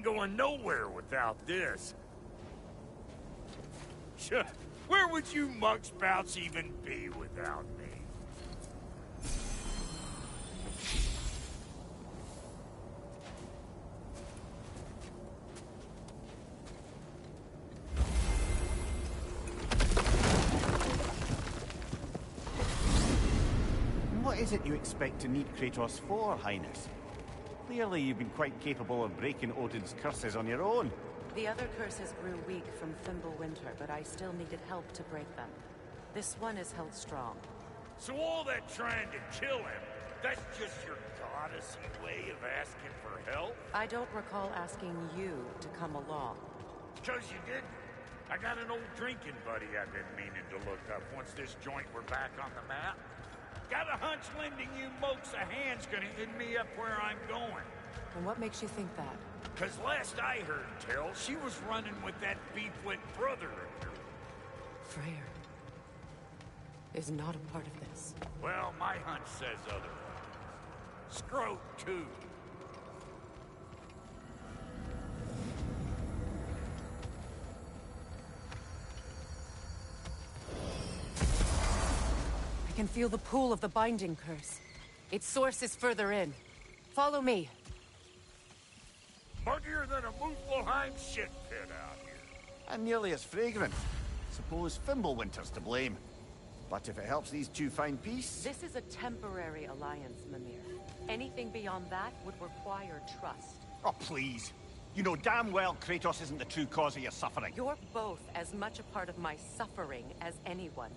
ain't going nowhere without this. Where would you muckspouts even be without me? What is it you expect to need Kratos for, Highness? Clearly you've been quite capable of breaking Odin's curses on your own. The other curses grew weak from Fimbulwinter, but I still needed help to break them. This one is held strong. So all that trying to kill him, that's just your goddessy way of asking for help? I don't recall asking you to come along. 'Cause you didn't. I got an old drinking buddy I've been meaning to look up once this joint were back on the map. Got a hunch lending you mokes a hand's gonna end me up where I'm going. And what makes you think that? 'Cause last I heard tell, she was running with that beefwit brother of yours. Freyr is not a part of this. Well, my hunch says otherwise. Scroat, too. I can feel the pool of the binding curse. Its source is further in. Follow me. Muggier than a Muspelheim shit pit out here. And nearly as fragrant. Suppose Fimbulwinter's to blame. But if it helps these two find peace... This is a temporary alliance, Mimir. Anything beyond that would require trust. Oh, please. You know damn well Kratos isn't the true cause of your suffering. You're both as much a part of my suffering as anyone.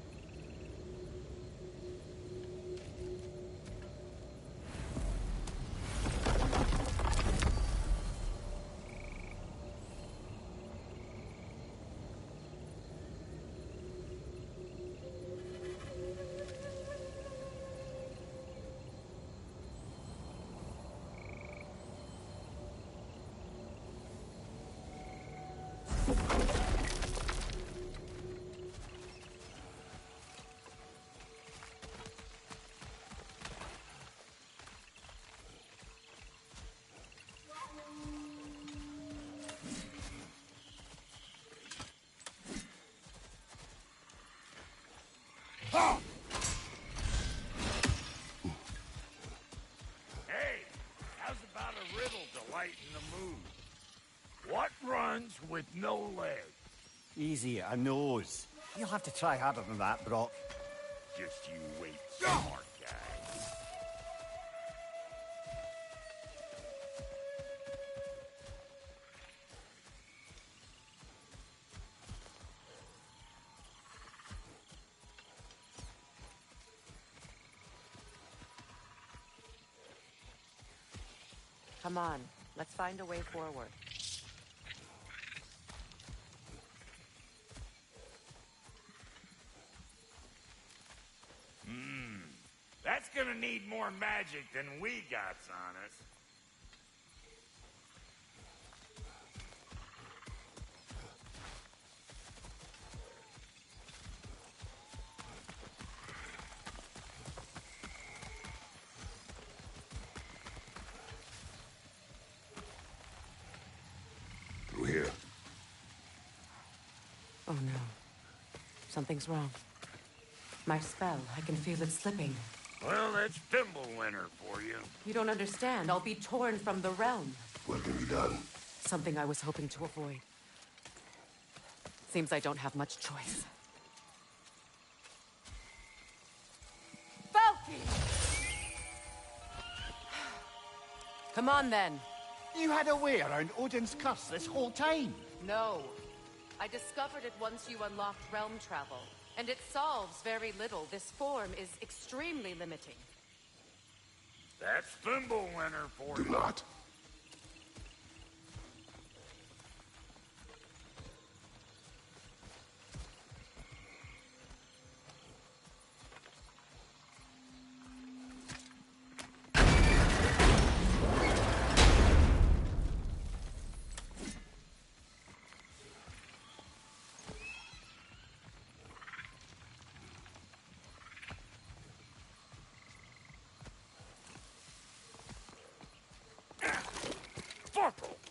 Hey, how's about a riddle to lighten the mood? What runs with no legs? Easy, a nose. You'll have to try harder than that, Brock. Just you wait, smart guy. Come on, let's find a way forward. That's gonna need more magic than we got on us. Through here. Oh no. Something's wrong. My spell, I can feel it slipping. Well, that's Fimbulwinter for you. You don't understand. I'll be torn from the realm. What can be done? Something I was hoping to avoid. Seems I don't have much choice. Falky! Come on, then. You had a way around Odin's curse this whole time. No. I discovered it once you unlocked realm travel. And it solves very little. This form is extremely limiting. That's Fimbulwinter for Do you. not.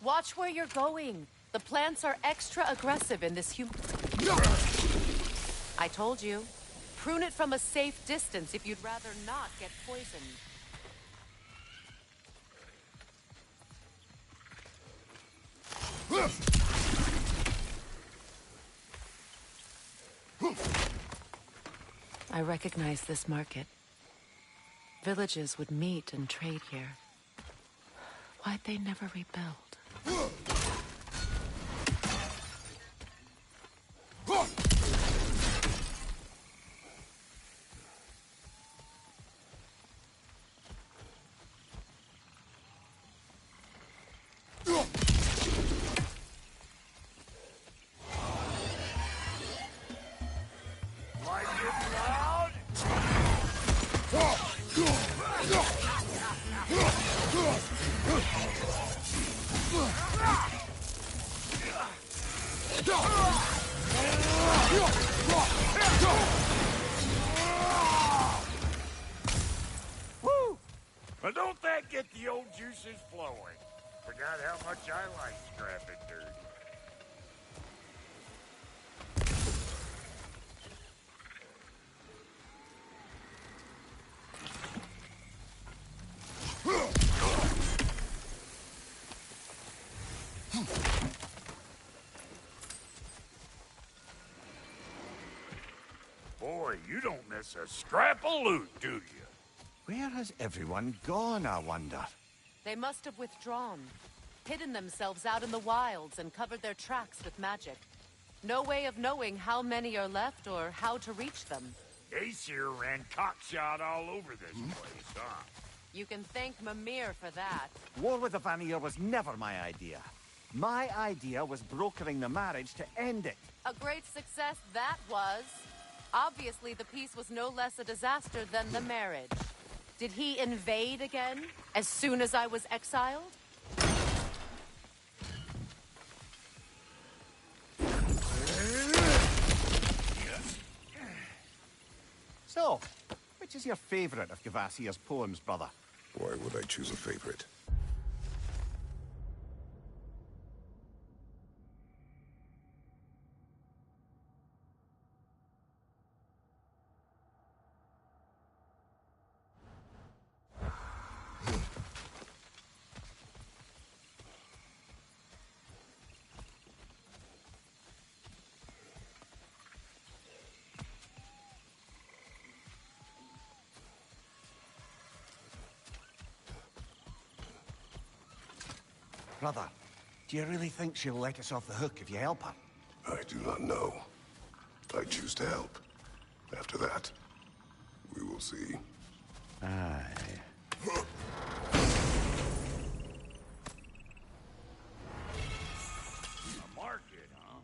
Watch where you're going. The plants are extra aggressive in this I told you. Prune it from a safe distance if you'd rather not get poisoned. I recognize this market. Villages would meet and trade here. Why'd they never rebuild? Woo! But don't that get the old juices flowing? Forgot how much I like scrapping dirt. Boy, you don't miss a scrap of loot, do you? Where has everyone gone, I wonder? They must have withdrawn, hidden themselves out in the wilds and covered their tracks with magic. No way of knowing how many are left or how to reach them. Aesir ran cockshot all over this place, huh? You can thank Mimir for that. War with the Vanir was never my idea. My idea was brokering the marriage to end it. A great success that was. Obviously, the peace was no less a disaster than the marriage. Did he invade again, as soon as I was exiled? So, which is your favorite of Gavasir's poems, brother? Why would I choose a favorite? Brother, do you really think she'll let us off the hook if you help her? I do not know. I choose to help. After that, we will see. Aye. A market, huh?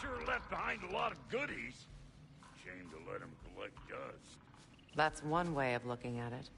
sure left behind a lot of goodies. Shame to let him collect dust. That's one way of looking at it.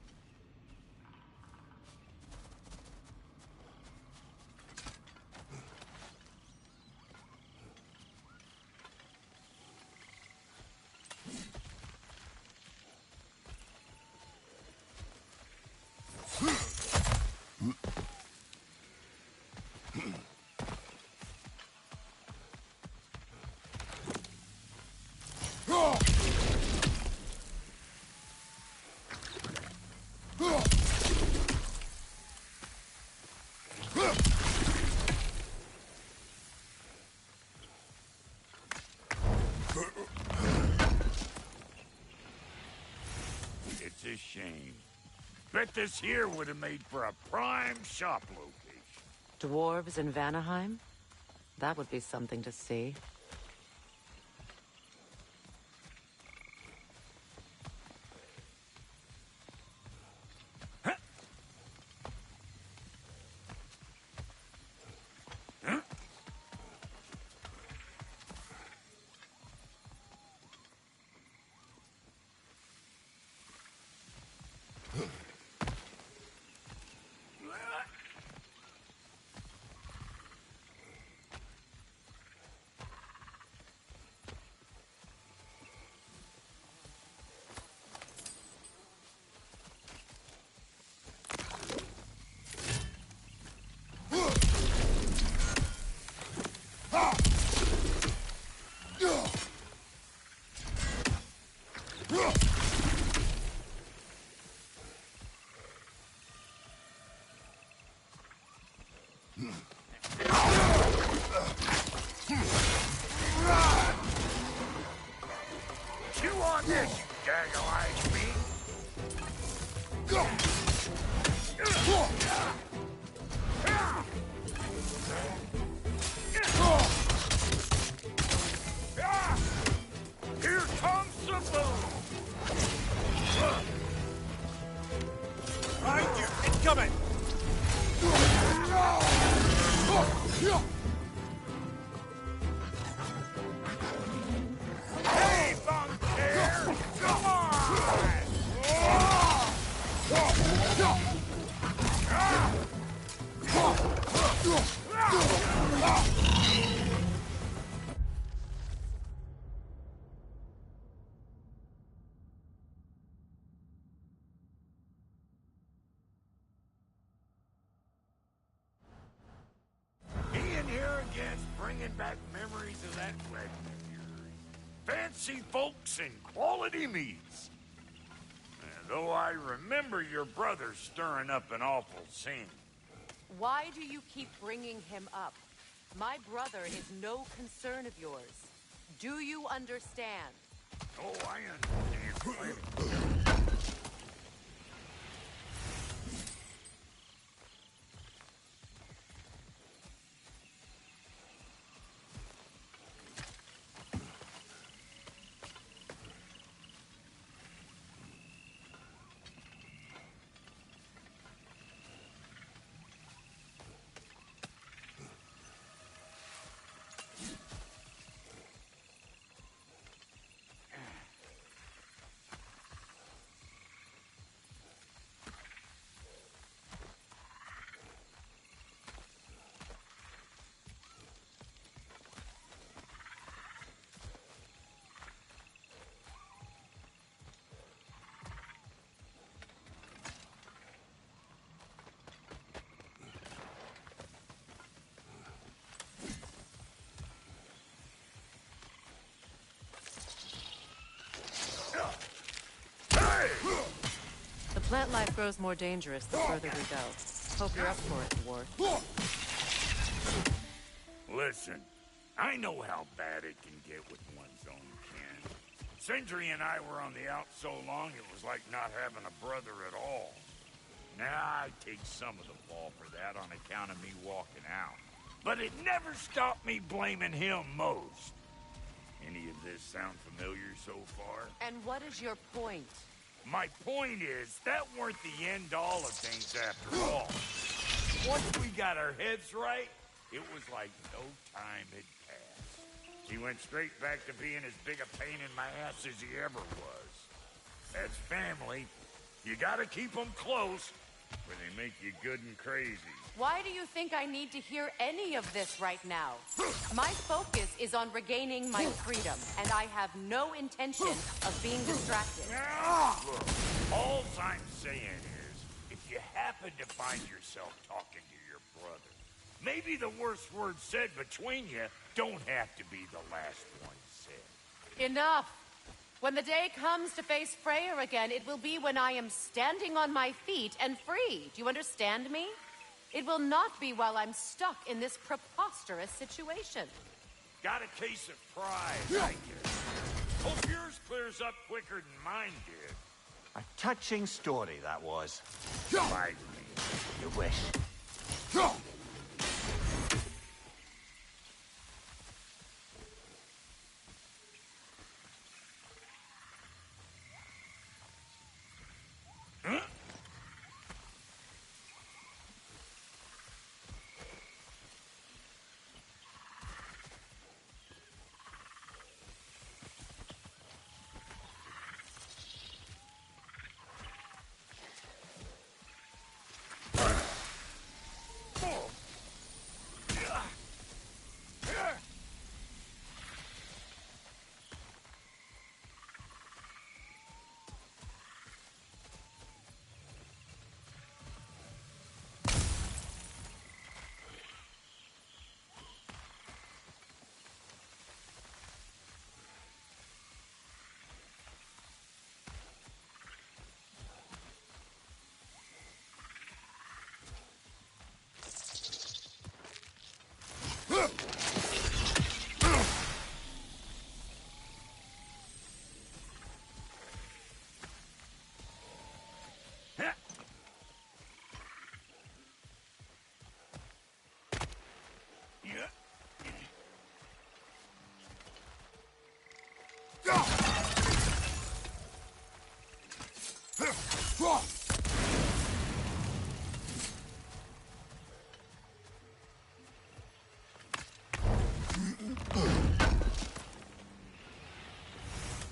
It's a shame. Bet this here would have made for a prime shop location. Dwarves in Vanaheim? That would be something to see. Chew on this, you gaggle-eyed beast. Here comes the boom! Right, you incoming! Hey, Bunker! Come on! Being here again's bringing back memories of that wedding of yours. Fancy folks and quality meats. Though I remember your brother stirring up an awful scene. Why do you keep bringing him up? My brother is no concern of yours. Do you understand? Oh, I understand. The plant life grows more dangerous the further we go. Hope you're up for it, dwarf. Listen, I know how bad it can get with one's own kin. Sindri and I were on the out so long it was like not having a brother at all. Now I take some of the fall for that on account of me walking out. But it never stopped me blaming him most. Any of this sound familiar so far? And what is your point? My point is, that weren't the end-all of things after all. Once we got our heads right, it was like no time had passed. He went straight back to being as big a pain in my ass as he ever was. That's family. You gotta keep them close, or they make you good and crazy. Why do you think I need to hear any of this right now? My focus is on regaining my freedom, and I have no intention of being distracted. Look, all I'm saying is, if you happen to find yourself talking to your brother, maybe the worst word said between you don't have to be the last one said. Enough! When the day comes to face Freyr again, it will be when I am standing on my feet and free. Do you understand me? It will not be while I'm stuck in this preposterous situation. Got a case of pride, I guess. Hope yours clears up quicker than mine did. A touching story, that was. Like me. You wish.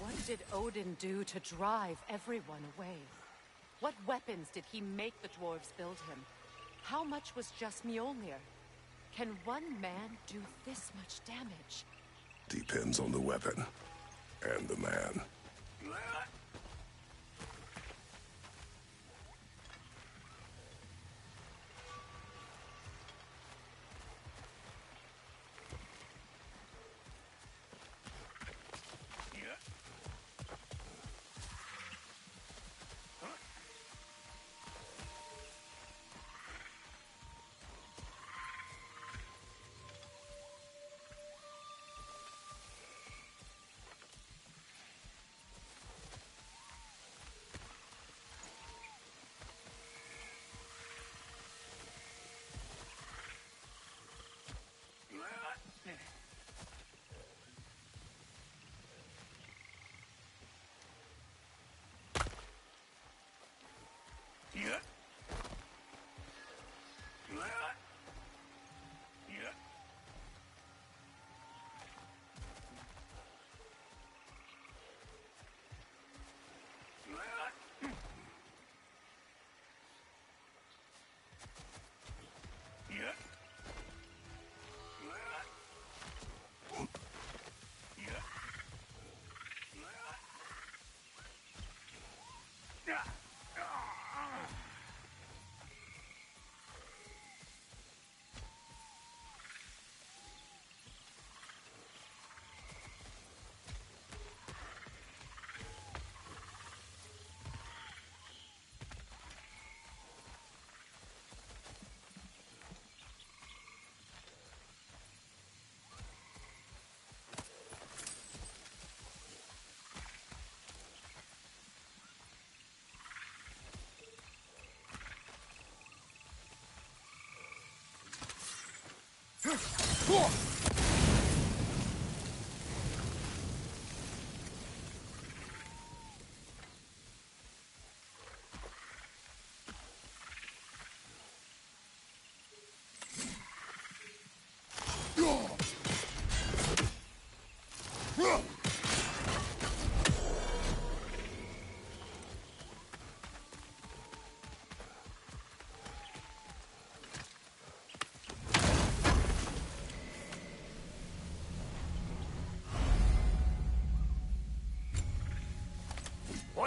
What did Odin do to drive everyone away? What weapons did he make the dwarves build him? How much was just Mjolnir? Can one man do this much damage? Depends on the weapon and the man.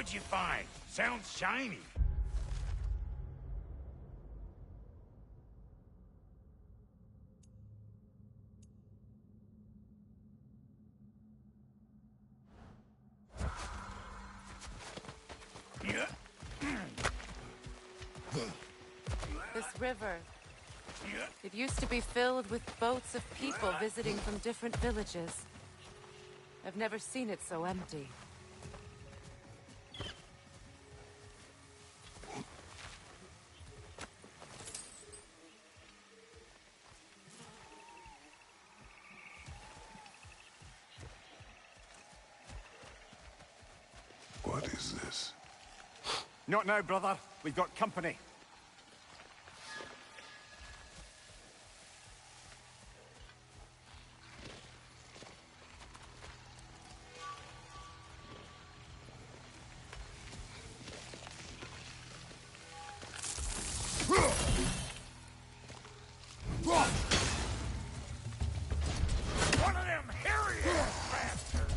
What'd you find? Sounds shiny. This river, it used to be filled with boats of people visiting from different villages. I've never seen it so empty. What is this? Not now, brother. We've got company. One of them hairy-ass bastards!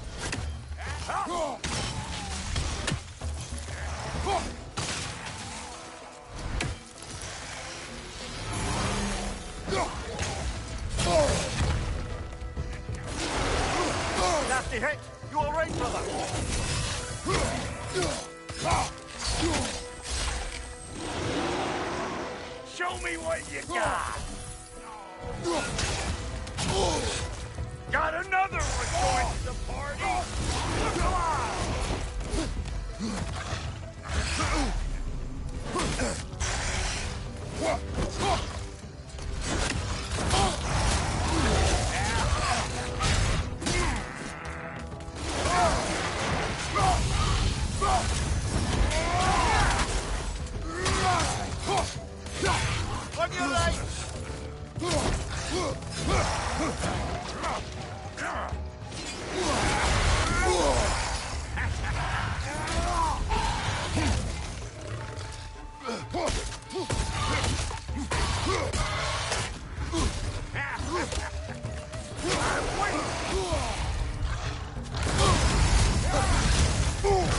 Nasty hit. You all right, brother? Show me what you got! Got another one going to the party! Look On your right!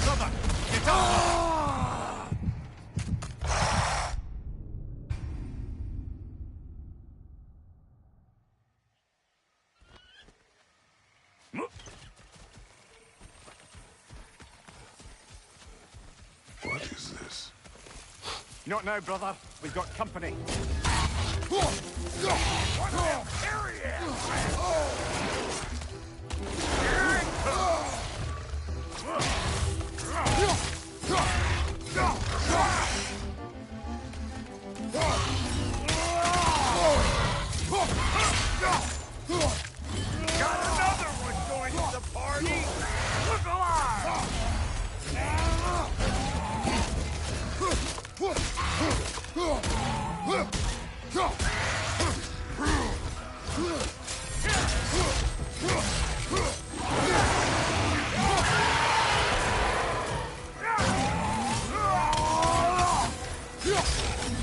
Brother, get up! What is this? Not now, brother. We've got company. One of them hairy-ass bastards! Here it comes! Got another one going to the party! Look alive!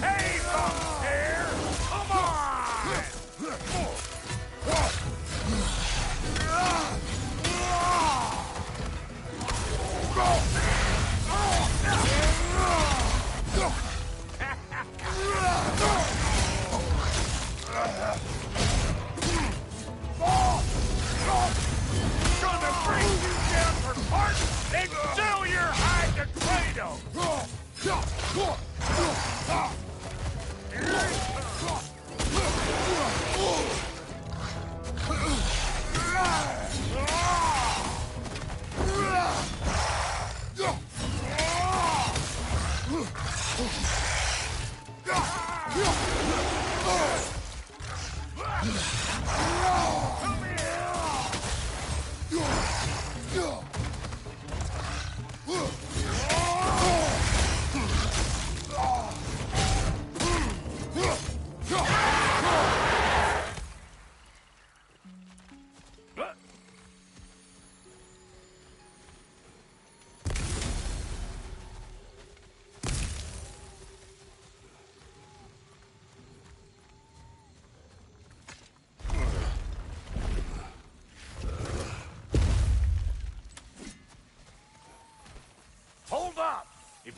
Hey, bum there! Come on! Gonna bring you down for parts and sell your hide to Kratos! Here it comes!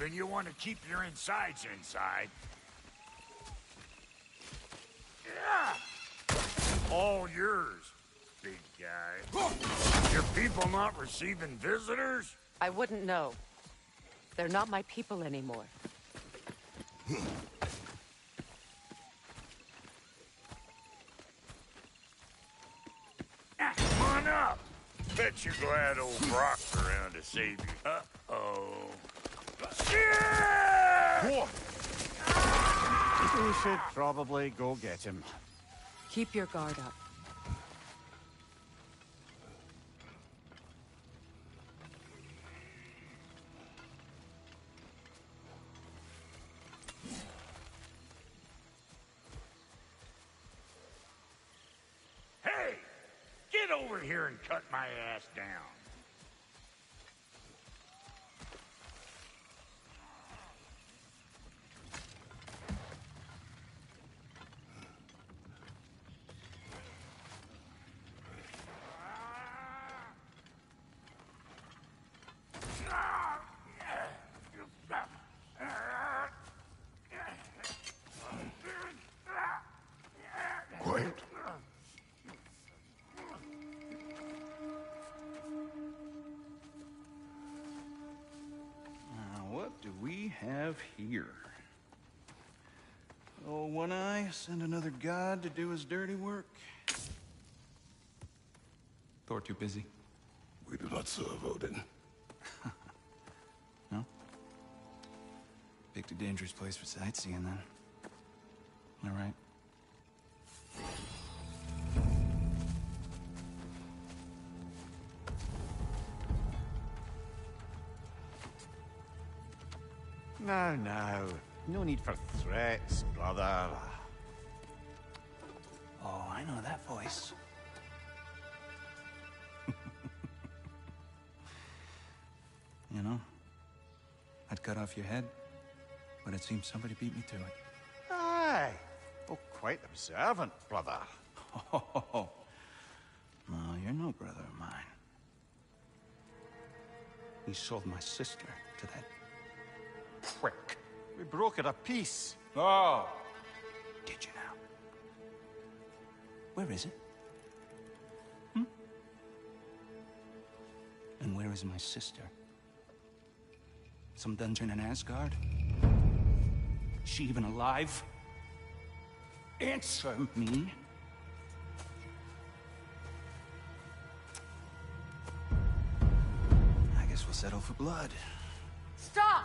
If you want to keep your insides inside. Yeah. All yours, big guy. Your people not receiving visitors? I wouldn't know. They're not my people anymore. Come on up. Bet you're glad old Brock's around to save you. Uh-oh. Yeah! We should probably go get him. Keep your guard up. Hey! Get over here and cut my ass down. Quiet. What do we have here? Oh, One Eye, send another god to do his dirty work. Thor too busy. We do not serve Odin. No? Picked a dangerous place for sightseeing, then. All right. Now. No need for threats, brother. Oh, I know that voice. You know, I'd cut off your head, but it seems somebody beat me to it. Aye. Oh, quite observant, brother. Oh, no, you're no brother of mine. He sold my sister to that prick. We brokered a peace. Oh! Did you now? Where is it? And where is my sister? Some dungeon in Asgard? Is she even alive? Answer me. I guess we'll settle for blood. Stop!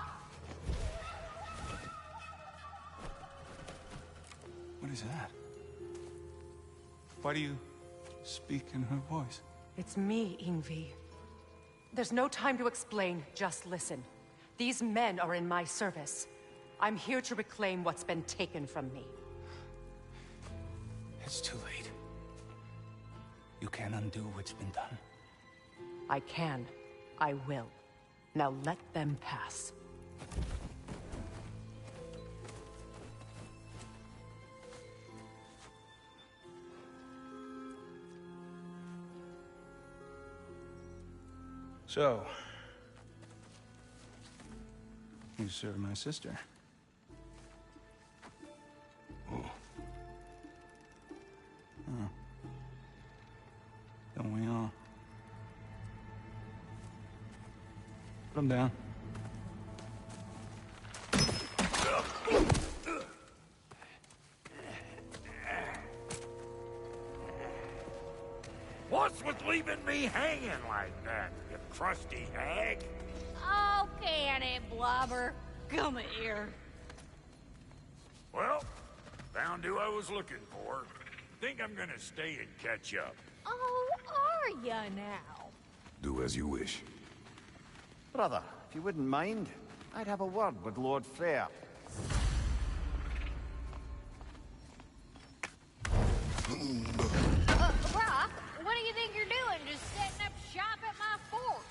What is that? Why do you speak in her voice? It's me, Ingvi. There's no time to explain, just listen. These men are in my service. I'm here to reclaim what's been taken from me. It's too late. You can't undo what's been done. I can. I will. Now let them pass. So, you serve my sister. Oh. Don't we all? Put him down. What's with leaving me hanging like that, you crusty hag? Oh, can it, Blobber? Come here. Well, found who I was looking for. Think I'm gonna stay and catch up. Oh, are ya now? Do as you wish. Brother, if you wouldn't mind, I'd have a word with Lord Freyr. Brock, what do you think you're doing? Just setting up shop at my fort?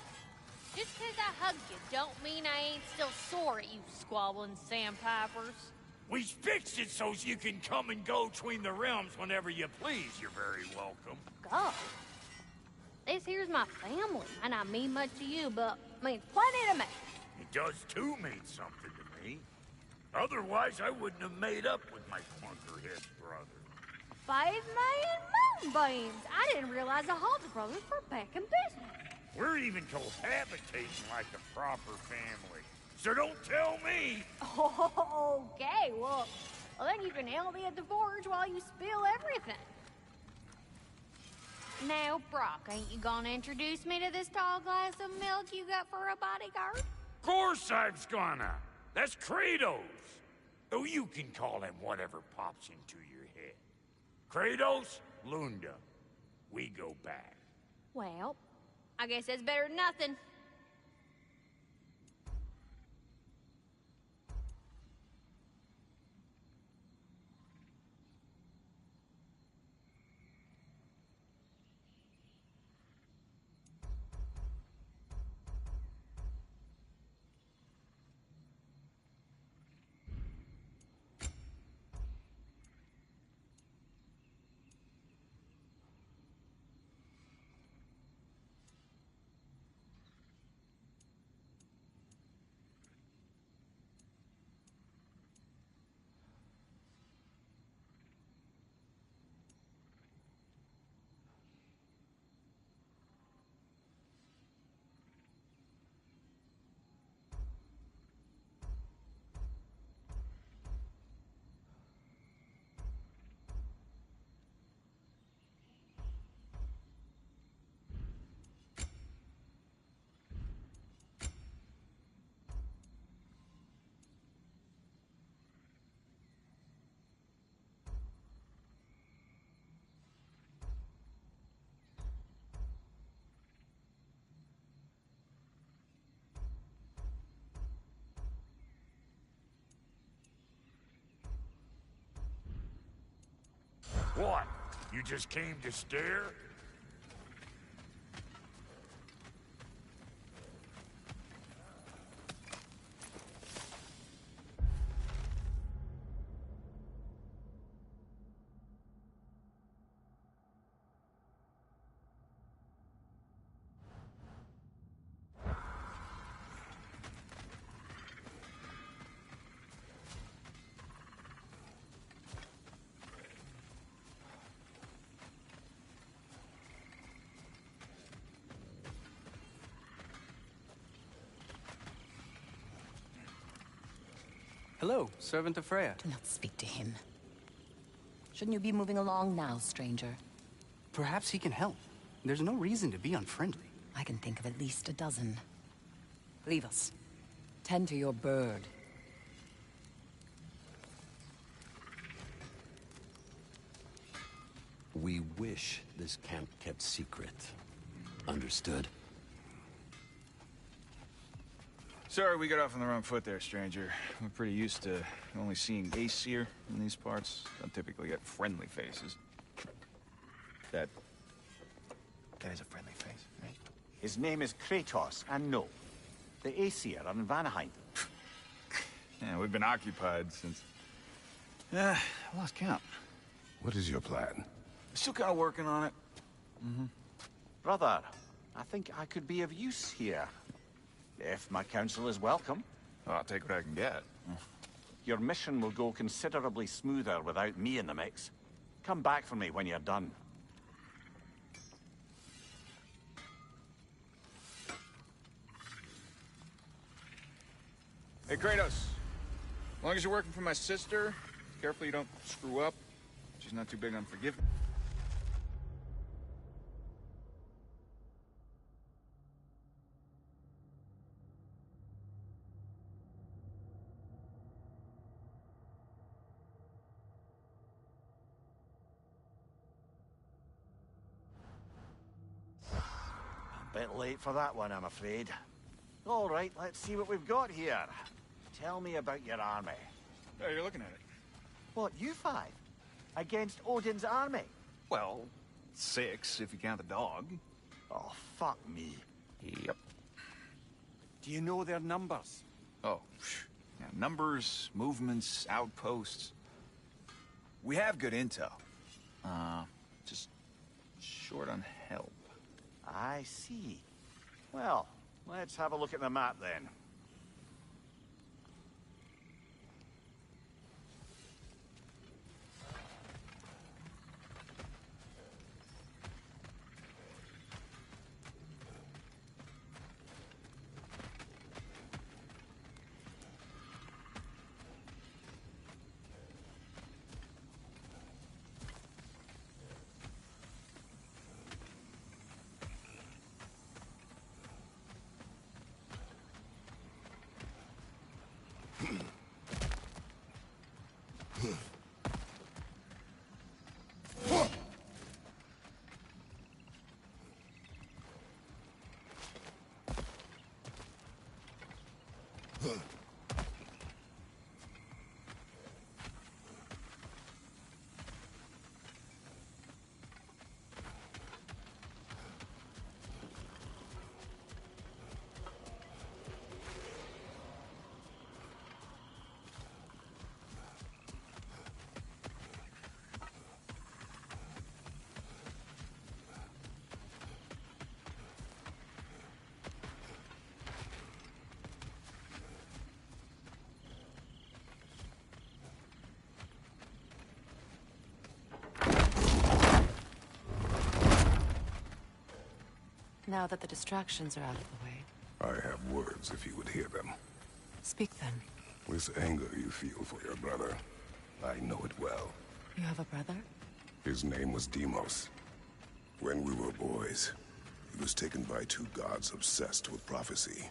Just 'cause I hugged you don't mean I ain't still sore at you squabbling sandpipers. We fixed it so you can come and go between the realms whenever you please. You're very welcome. Go. This here's my family, and I mean much to you, but means plenty to me. It does too mean something to me. Otherwise, I wouldn't have made up with my clunkerhead brother. 5 million moonbeams! I didn't realize the Halter brothers were back in business. We're even cohabitating like a proper family. So don't tell me! Okay, well, then you can help me at the forge while you spill everything. Now, Brock, ain't you gonna introduce me to this tall glass of milk you got for a bodyguard? Of course I'm gonna. That's Kratos. Though you can call him whatever pops into your head. Kratos, Lunda. We go back. Well, I guess that's better than nothing. What? You just came to stare? Hello, servant of Freya. Do not speak to him. Shouldn't you be moving along now, stranger? Perhaps he can help. There's no reason to be unfriendly. I can think of at least a dozen. Leave us. Tend to your bird. We wish this camp kept secret. Understood? Sorry we got off on the wrong foot there, stranger. We're pretty used to only seeing Aesir in these parts. Don't typically get friendly faces. That is a friendly face, right? His name is Kratos, and no, the Aesir are in Vanaheim. Yeah, we've been occupied since... I lost count. What is your plan? Still kind of working on it. Brother, I think I could be of use here. If my counsel is welcome. Well, I'll take what I can get. Your mission will go considerably smoother without me in the mix. Come back for me when you're done. Hey, Kratos. As long as you're working for my sister, careful you don't screw up. She's not too big on forgiveness. Bit late for that one, I'm afraid. All right, let's see what we've got here. Tell me about your army. Oh, you're looking at it. What, you five? Against Odin's army? Well, 6 if you count the dog. Oh, fuck me. Yep. Do you know their numbers? Oh, yeah, numbers, movements, outposts. We have good intel. Just short on help. I see. Well, let's have a look at the map then. Now that the distractions are out of the way. I have words if you would hear them. Speak then. This anger you feel for your brother, I know it well. You have a brother? His name was Deimos. When we were boys, he was taken by two gods obsessed with prophecy.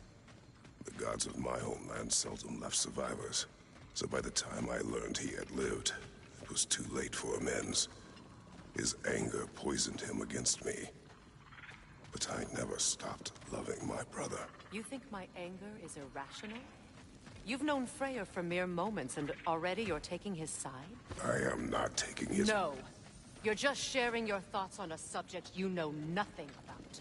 The gods of my homeland seldom left survivors, so by the time I learned he had lived, it was too late for amends. His anger poisoned him against me. But I never stopped loving my brother. You think my anger is irrational? You've known Freyr for mere moments, and already you're taking his side? I am not taking his... No. You're just sharing your thoughts on a subject you know nothing about.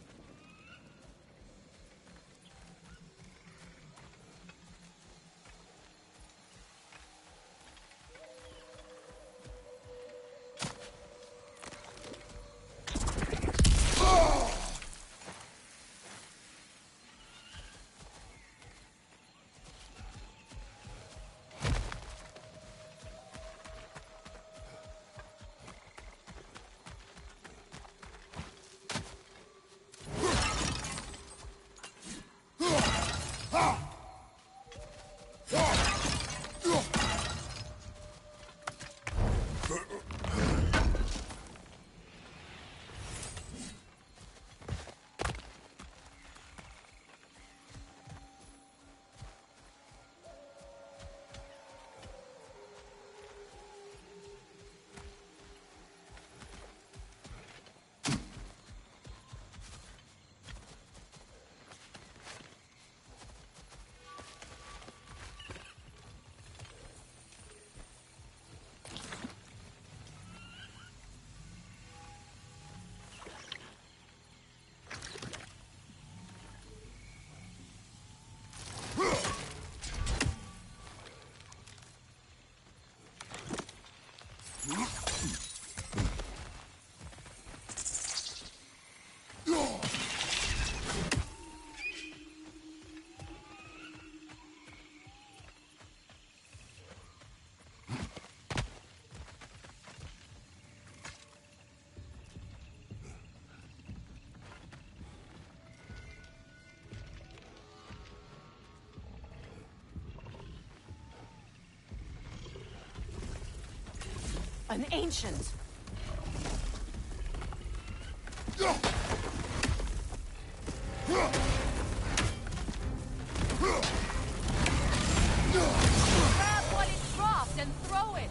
An ancient! Grab what it dropped and throw it!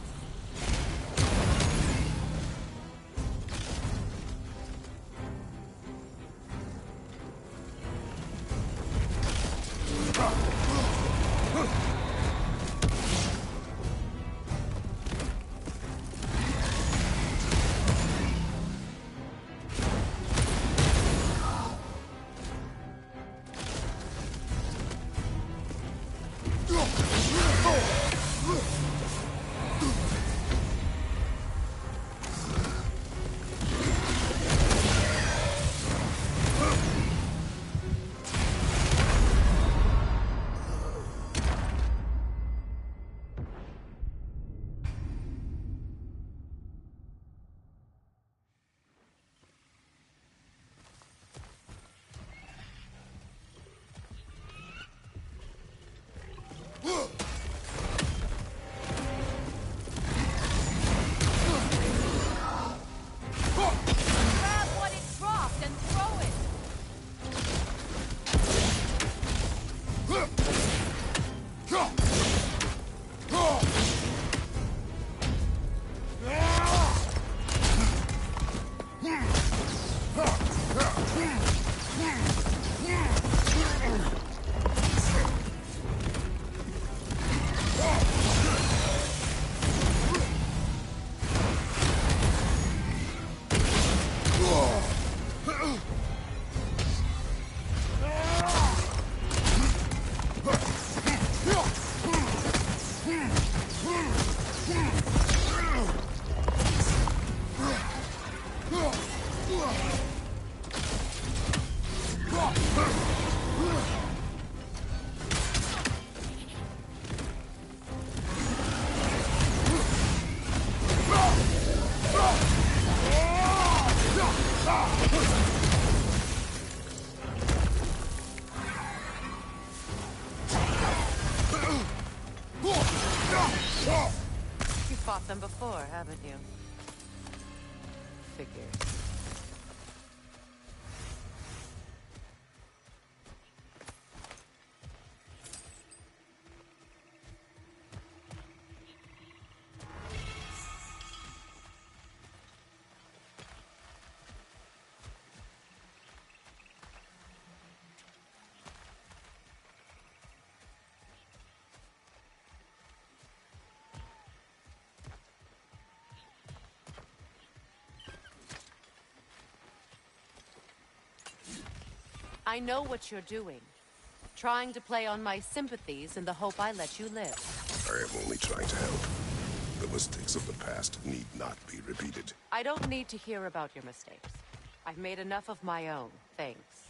fought them before, haven't you? Figures. I know what you're doing. Trying to play on my sympathies in the hope I let you live. I am only trying to help. The mistakes of the past need not be repeated. I don't need to hear about your mistakes. I've made enough of my own, thanks.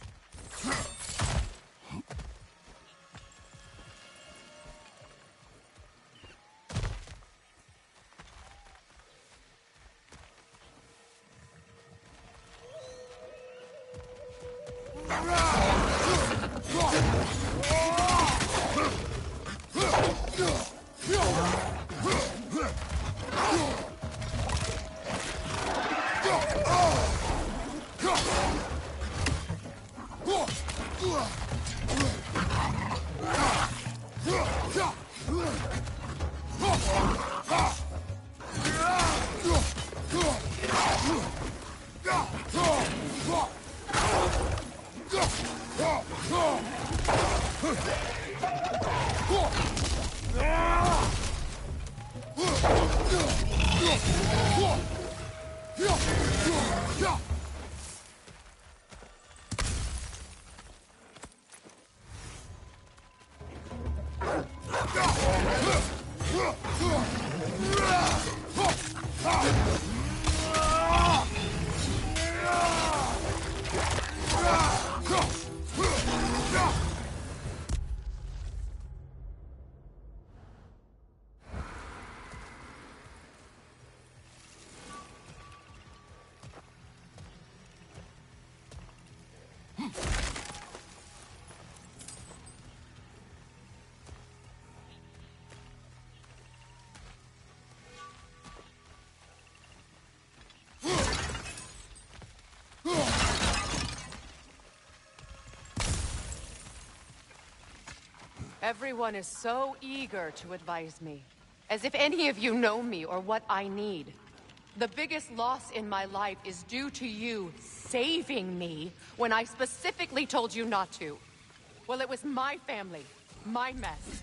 Everyone is so eager to advise me. As if any of you know me or what I need. The biggest loss in my life is due to you saving me when I specifically told you not to. Well, it was my family, my mess.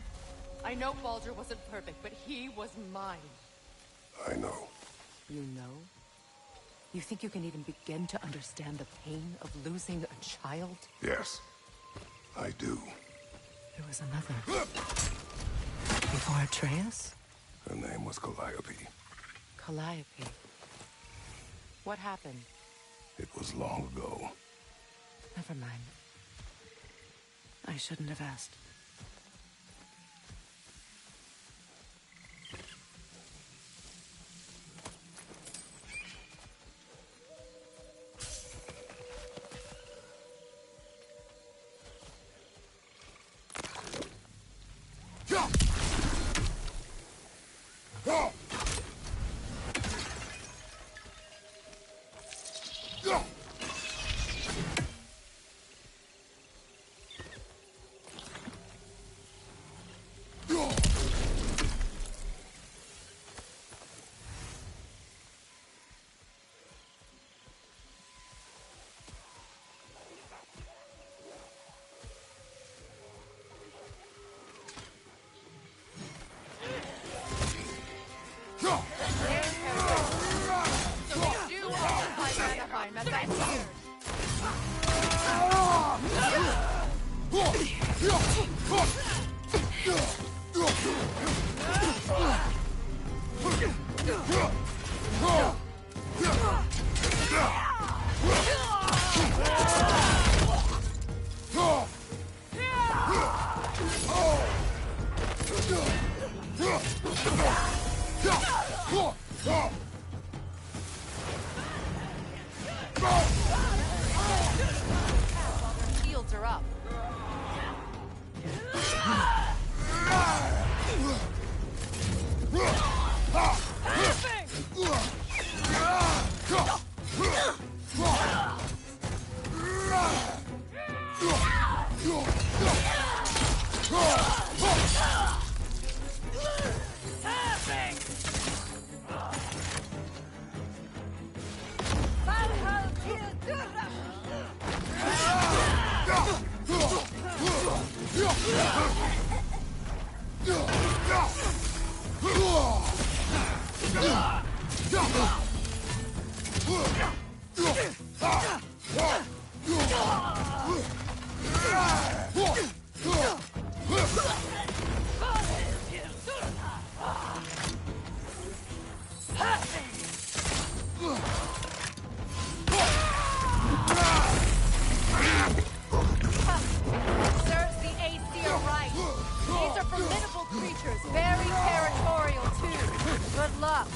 I know Baldur wasn't perfect, but he was mine. I know. You know? You think you can even begin to understand the pain of losing a child? Yes, I do. There was another. Before Atreus? Her name was Calliope. Calliope. What happened? It was long ago. Never mind. I shouldn't have asked. Go! Serves the Aesir right. These are formidable creatures, very territorial too. Good luck.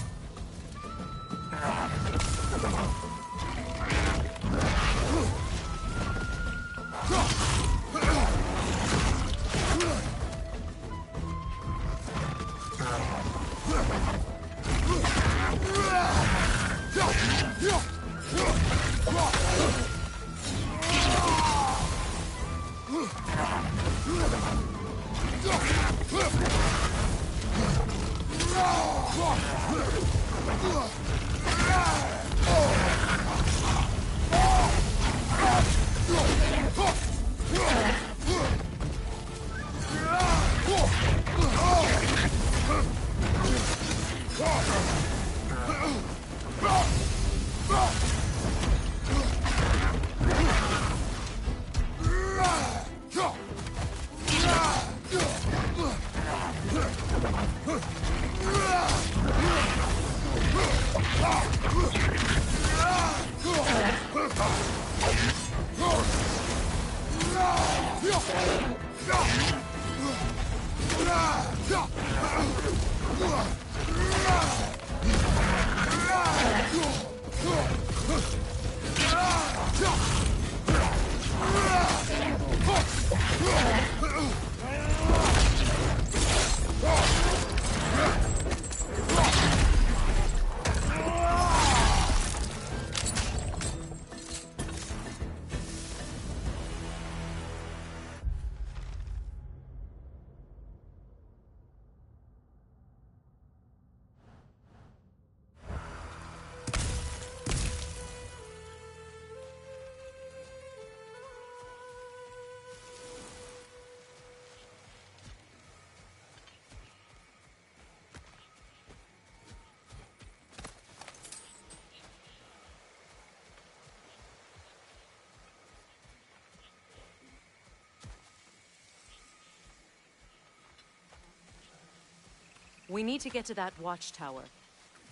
We need to get to that watchtower.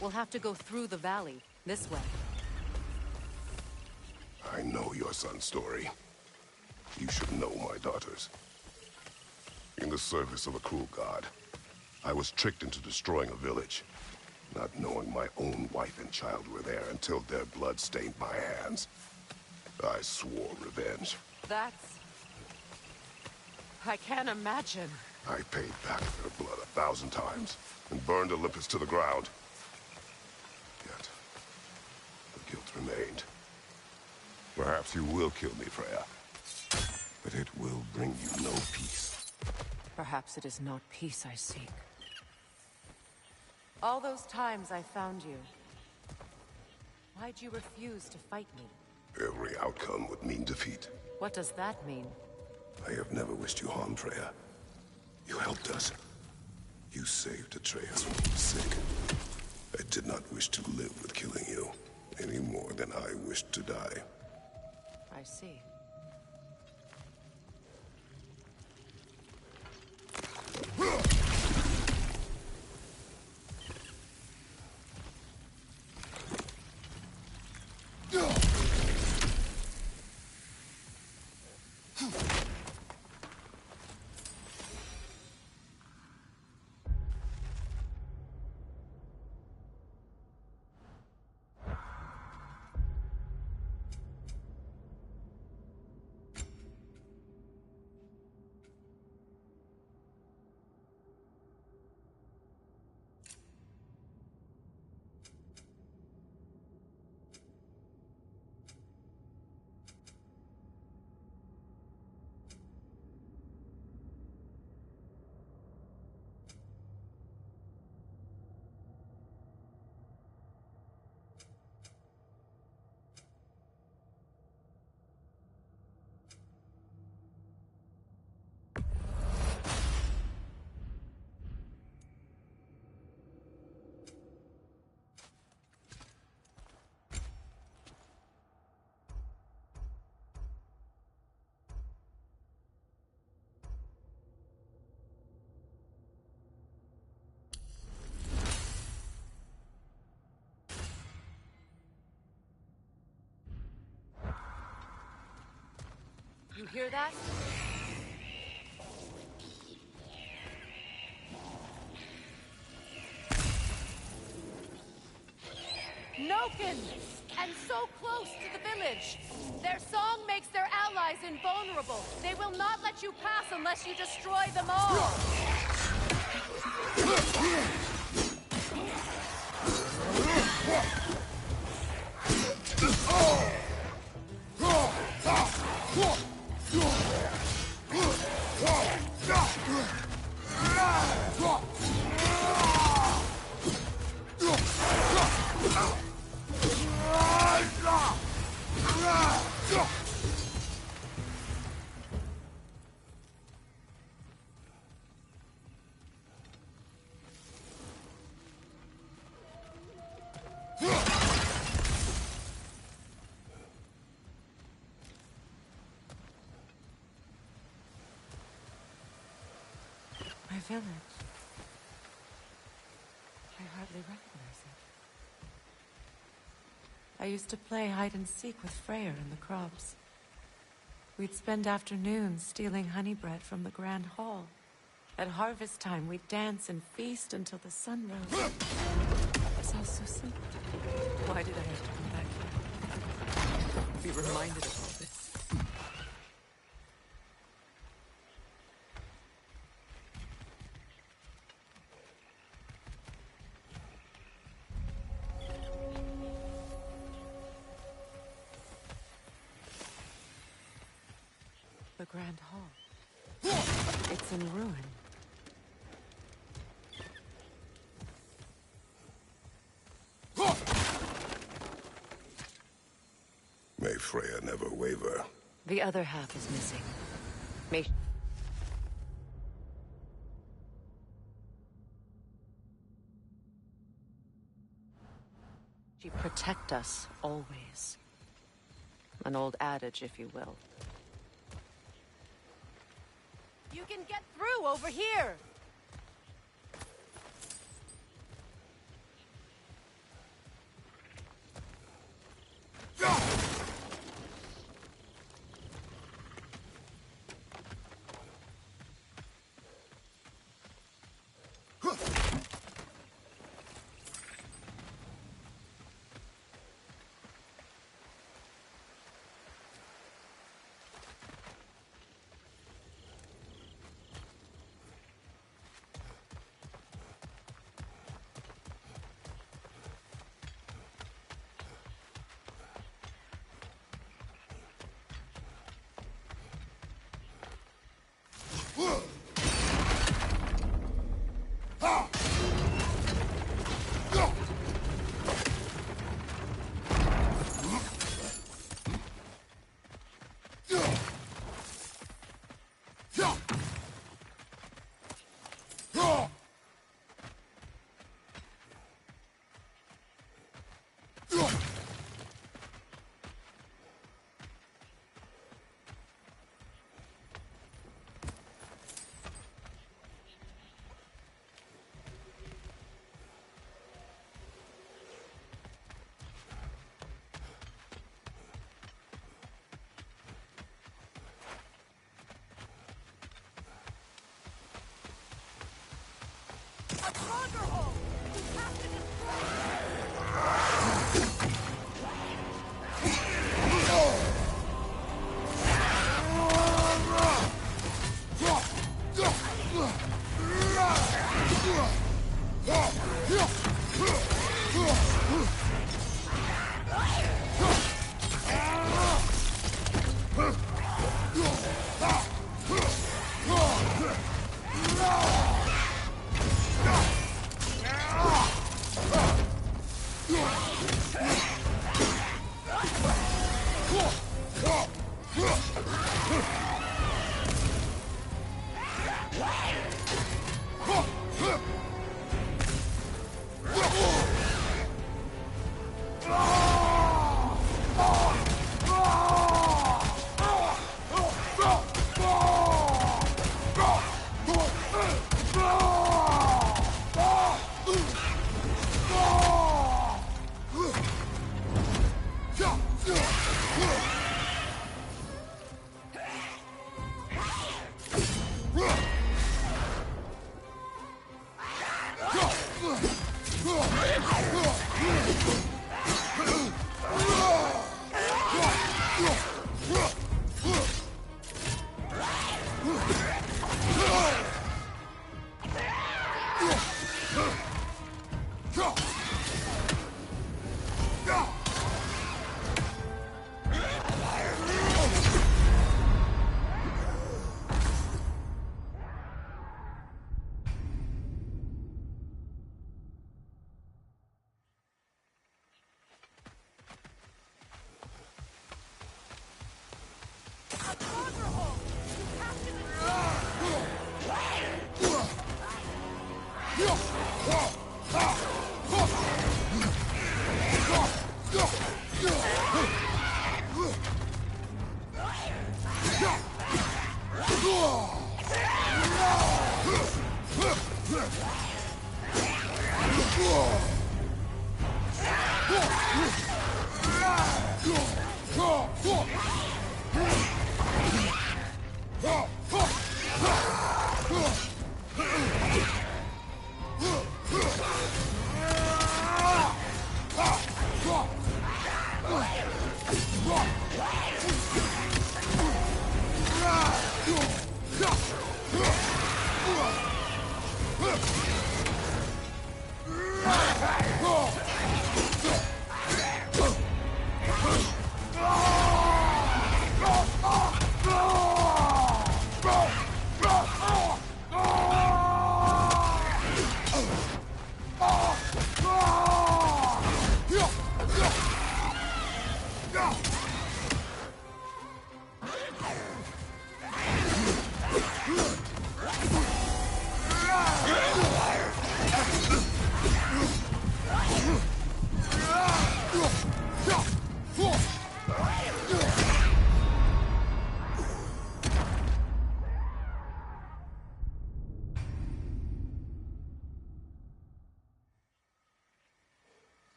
We'll have to go through the valley, this way. I know your son's story. You should know my daughter's. In the service of a cruel god, I was tricked into destroying a village, not knowing my own wife and child were there until their blood stained my hands. I swore revenge. That's... I can't imagine. I paid back their blood 1,000 times and burned Olympus to the ground. Yet, the guilt remained. Perhaps you will kill me, Freya. But it will bring you no peace. Perhaps it is not peace I seek. All those times I found you, why'd you refuse to fight me? Every outcome would mean defeat. What does that mean? I have never wished you harm, Freya. You helped us. You saved Atreus from being sick. I did not wish to live with killing you, any more than I wished to die. I see. hear that? Noken! And so close to the village! Their song makes their allies invulnerable. They will not let you pass unless you destroy them all! My village. I hardly recognize it. I used to play hide and seek with Freyr in the crops. We'd spend afternoons stealing honey bread from the Grand Hall. At harvest time, we'd dance and feast until the sun rose. It was all so simple. Why did I have to come back here? Be reminded of all this. The Grand Hall. It's in ruin. May Freya never waver. The other half is missing. May she protect us always. An old adage, if you will. You can get through over here!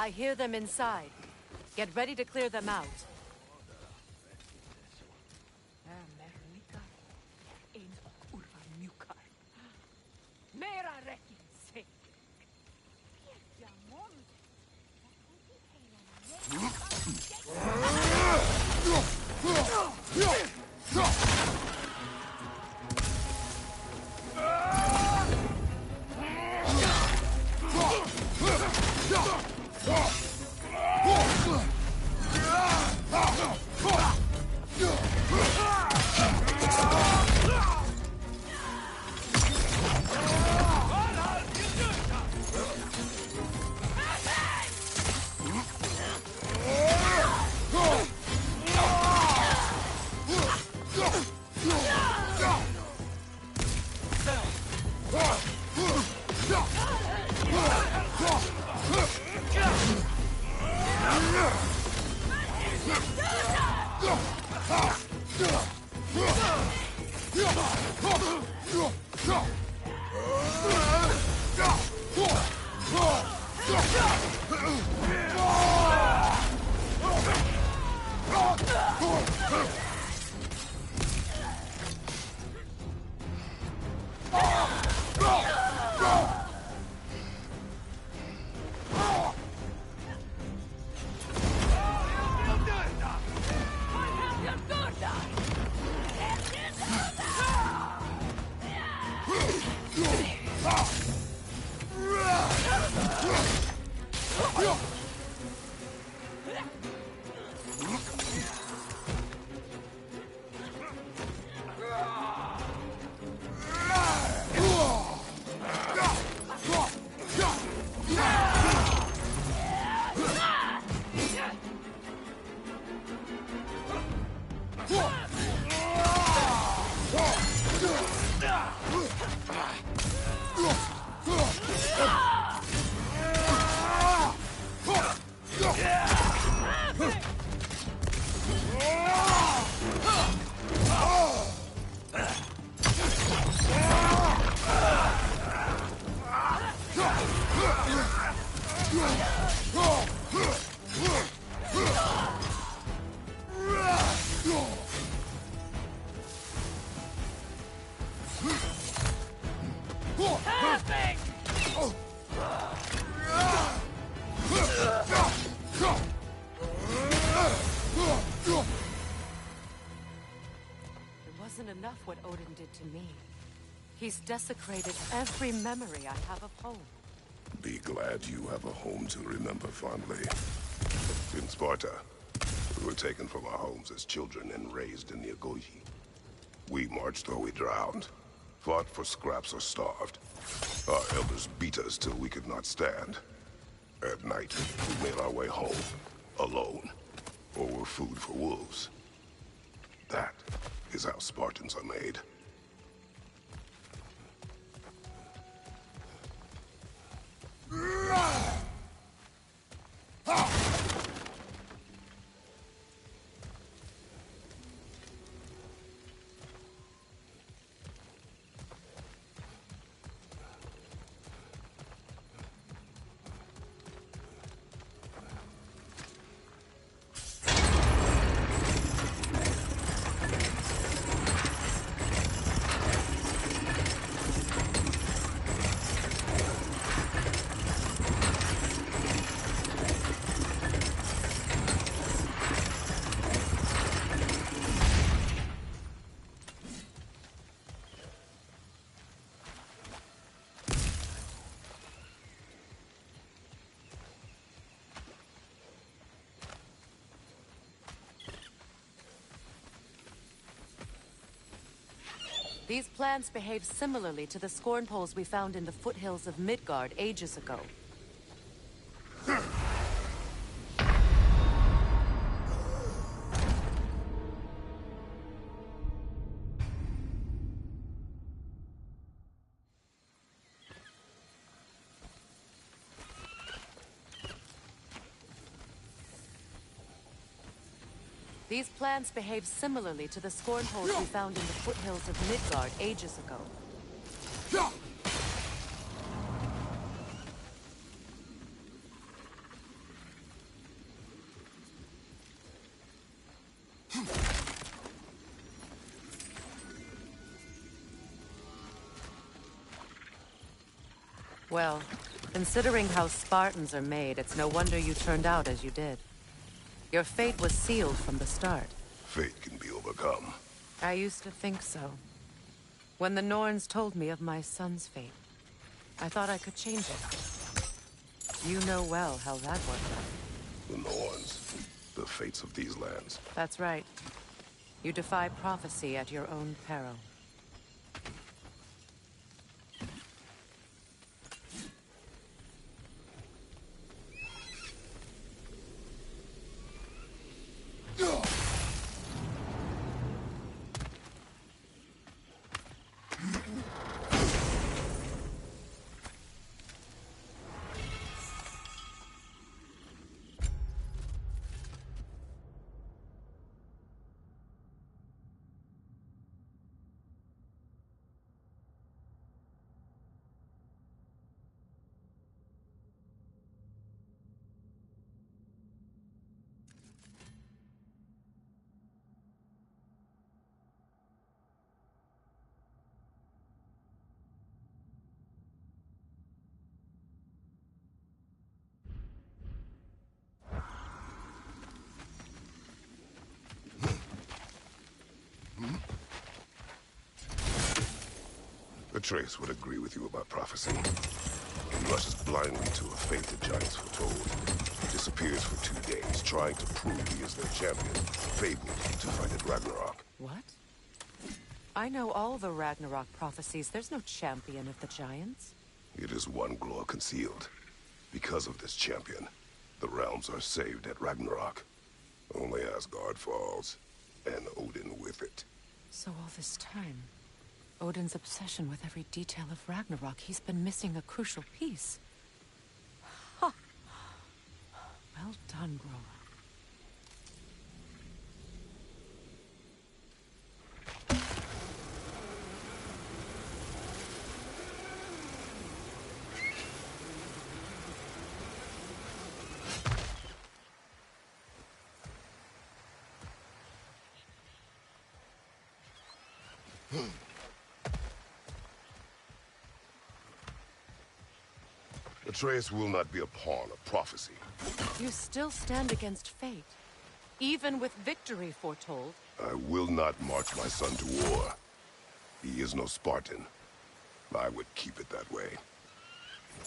I hear them inside. Get ready to clear them out. Enough what Odin did to me. He's desecrated every memory I have of home. Be glad you have a home to remember fondly. In Sparta, we were taken from our homes as children and raised in the Agogi. We marched or we drowned, fought for scraps or starved. Our elders beat us till we could not stand. At night, we made our way home, alone, or were food for wolves. That is how Spartans are made. These plants behave similarly to the scorn poles we found in the foothills of Midgard ages ago. These plants behave similarly to the scorn poles we found in the foothills of Midgard ages ago. Well, considering how Spartans are made, it's no wonder you turned out as you did. Your fate was sealed from the start. Fate can be overcome. I used to think so. When the Norns told me of my son's fate, I thought I could change it. You know well how that worked out. The Norns. The fates of these lands. That's right. You defy prophecy at your own peril. Atreus would agree with you about prophecy. He rushes blindly to a fate the giants foretold. He disappears for 2 days, trying to prove he is their champion, fabled to fight at Ragnarok. What? I know all the Ragnarok prophecies. There's no champion of the giants. It is one glow concealed. Because of this champion, the realms are saved at Ragnarok. Only Asgard falls, and Odin with it. So all this time, Odin's obsession with every detail of Ragnarok, he's been missing a crucial piece. Ha! Well done, Groa. Atreus will not be a pawn of prophecy. You still stand against fate, even with victory foretold. I will not march my son to war. He is no Spartan. I would keep it that way.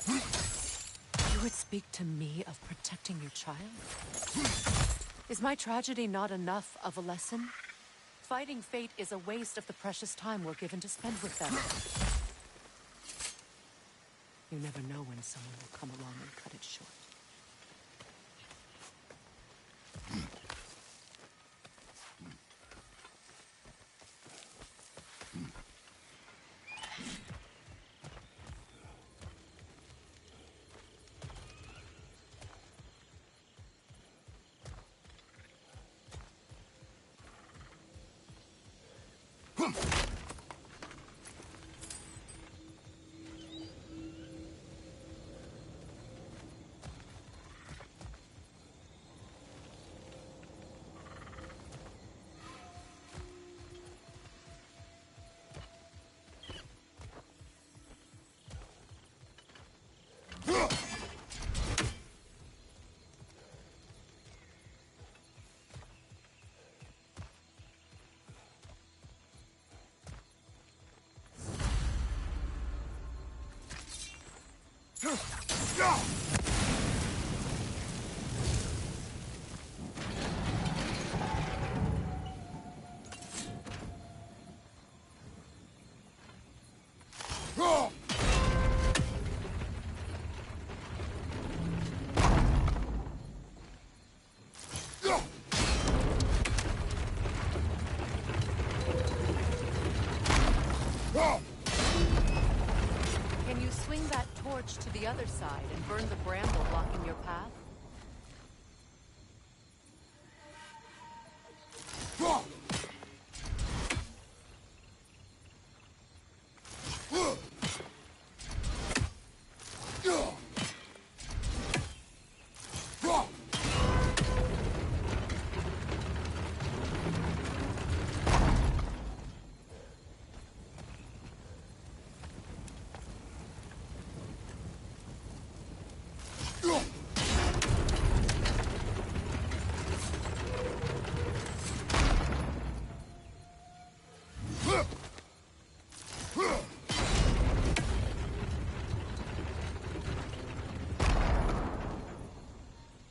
You would speak to me of protecting your child? Is my tragedy not enough of a lesson? Fighting fate is a waste of the precious time we're given to spend with them. You never know when someone will come along and cut it short. other side and burn the bramble blocking your path?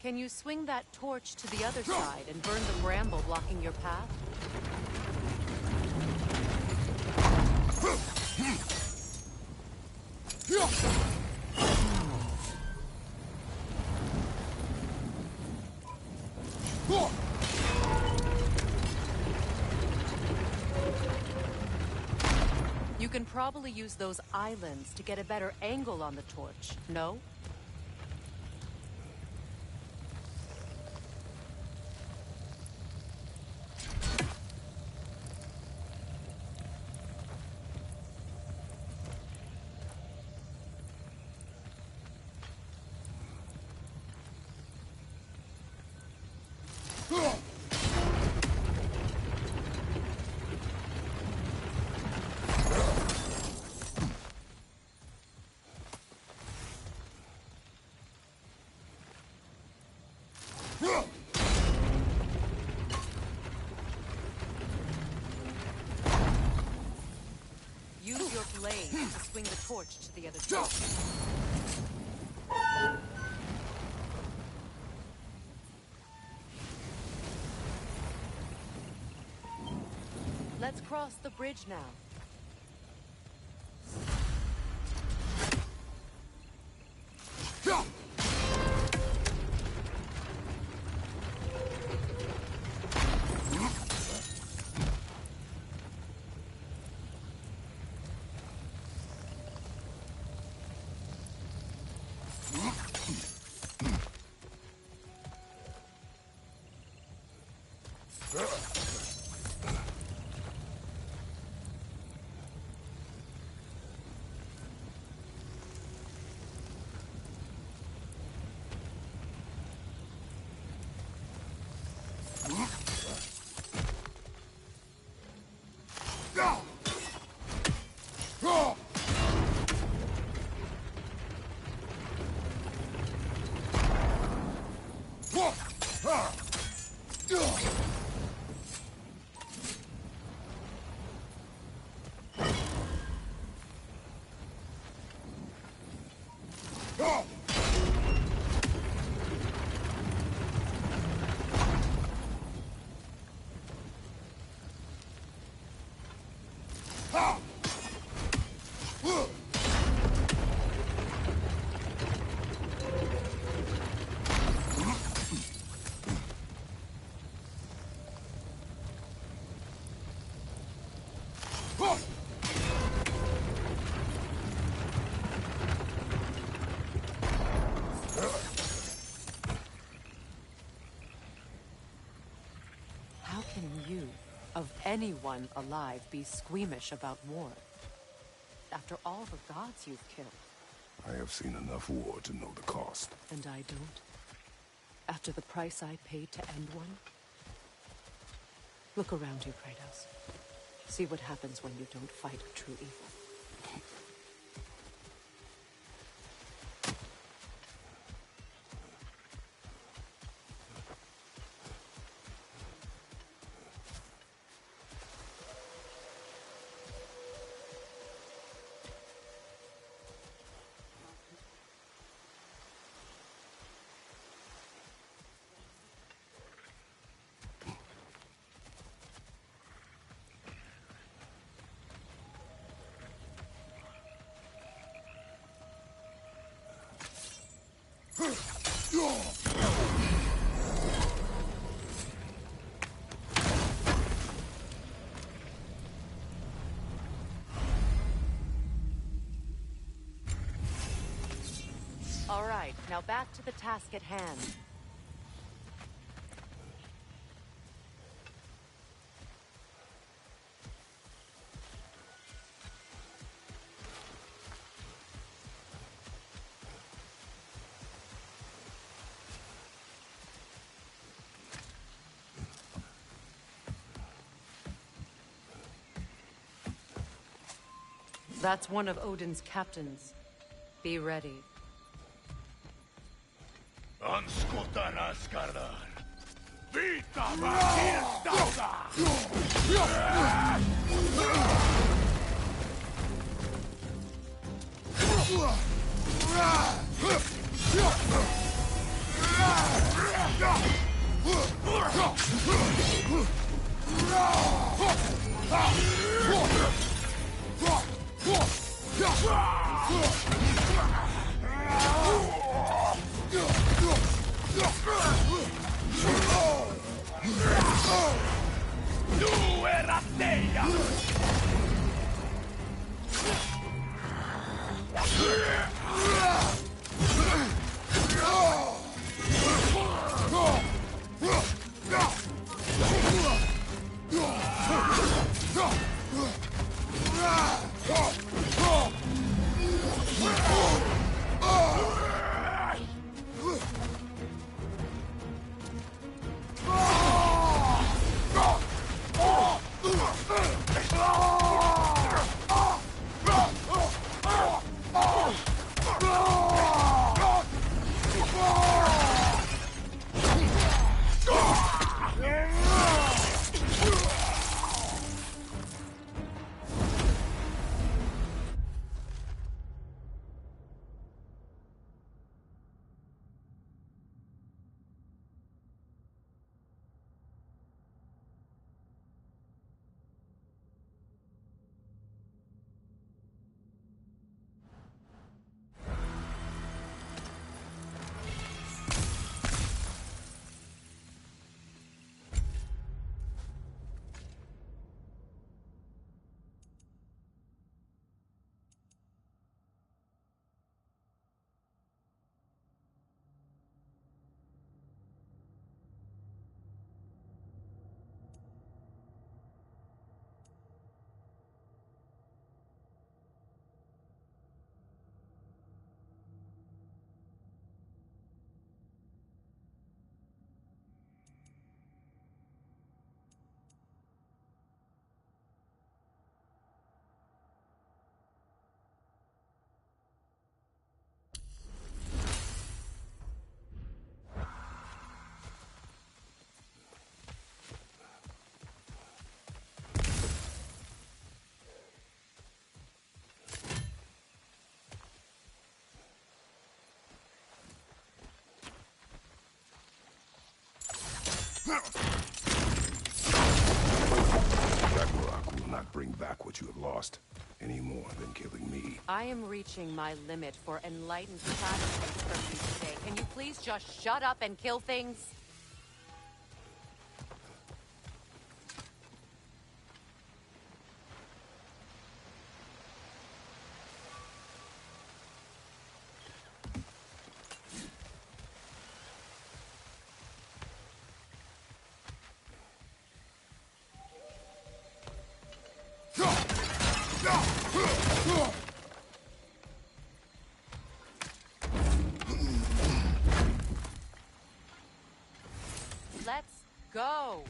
Can you swing that torch to the other side and burn the bramble blocking your path? You can probably use those islands to get a better angle on the torch, no? Use your blade to swing the torch to the other side. Let's cross the bridge now. How can you, of anyone alive, be squeamish about war? After all the gods you've killed. I have seen enough war to know the cost. And I don't? After the price I paid to end one? Look around you, Kratos. See what happens when you don't fight a true evil. Now back to the task at hand. That's one of Odin's captains. Be ready. Anskutan askardar. Vita Ragnarok will not bring back what you have lost, any more than killing me. I am reaching my limit for enlightened strategies from you today. Can you please just shut up and kill things? Let's go.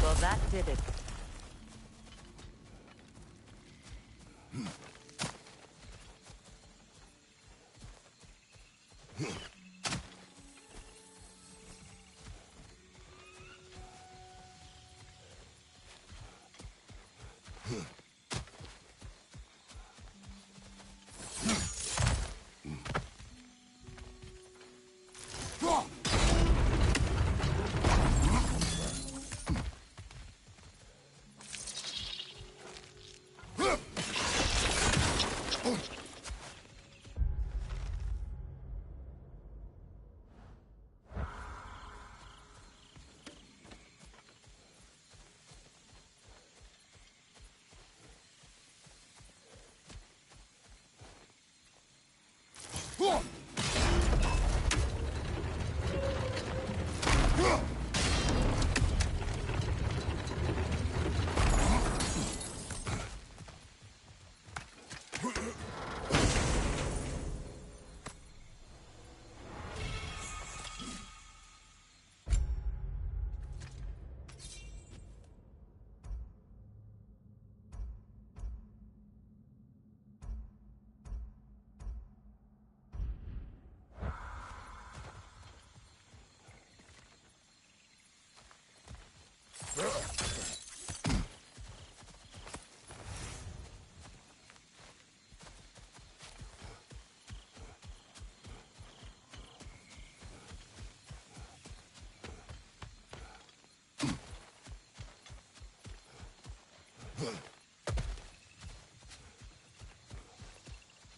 Well, that did it.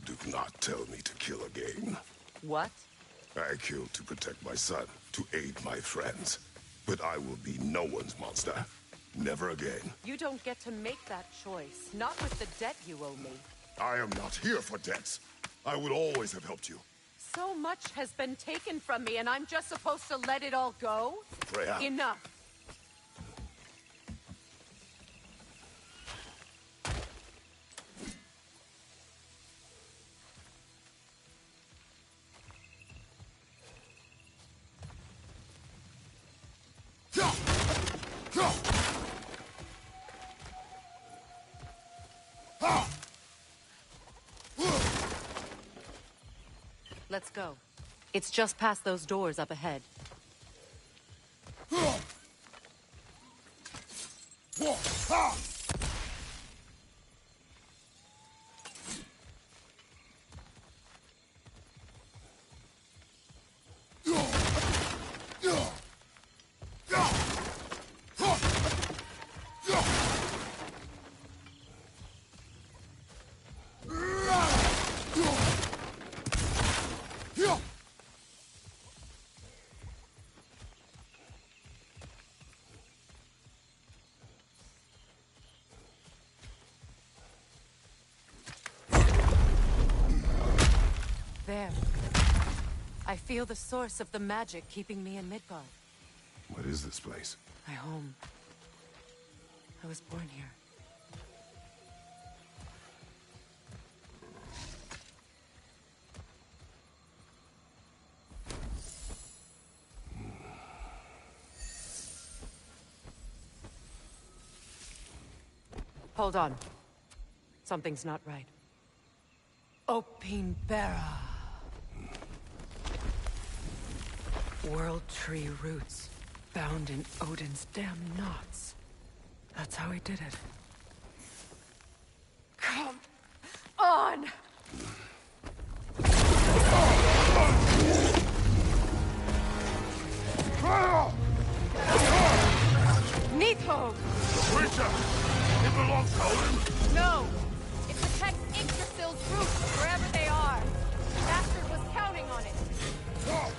Do not tell me to kill again. What? I killed to protect my son, to aid my friends. But I will be no one's monster. Never again. You don't get to make that choice. Not with the debt you owe me. I am not here for debts. I would always have helped you. So much has been taken from me, and I'm just supposed to let it all go? Freya. Enough. Let's go. It's just past those doors up ahead. There. I feel the source of the magic keeping me in Midgard. What is this place? My home. I was born here. Hold on. Something's not right. Opinbera. World Tree roots, bound in Odin's damn knots. That's how he did it. Come on! Neathog! The creature! It belongs to Odin? No! It protects Yggdrasil's roots wherever they are. The bastard was counting on it. Good!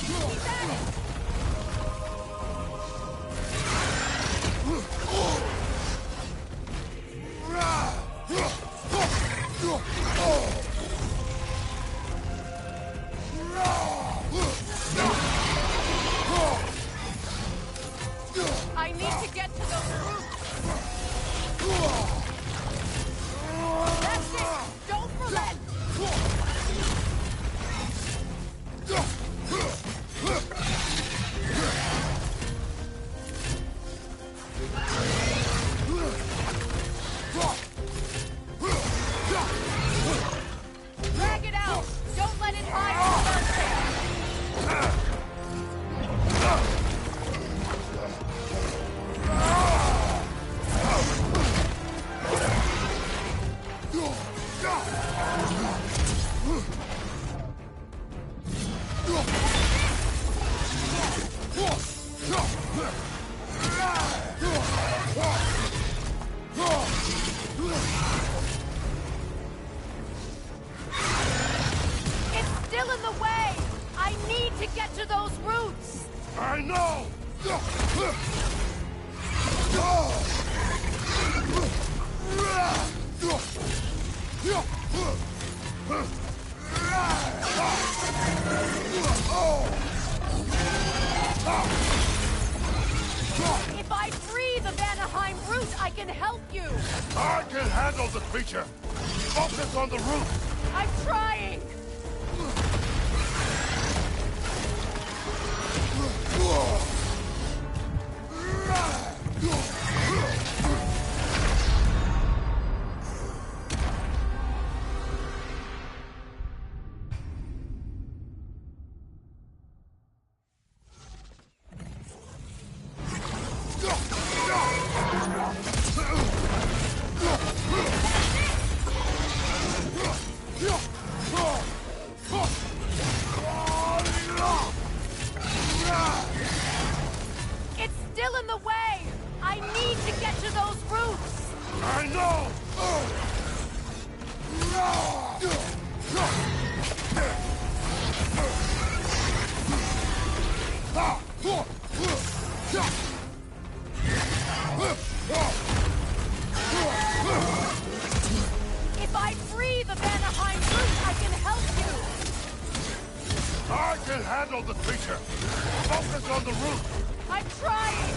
He's at it! I need to get to those roots. That's it! Don't relent! Drag it out! Don't let it hide in the dark. It's still in the way! I need to get to those roots! I know! If I free the Vanaheim root, I can help you! I can handle the creature! Focus on the root! I'm trying! It's still in the way! I need to get to those roots! I know! If I free the Vanaheim root, I can help you! I can handle the creature! Focus on the root! I'm trying!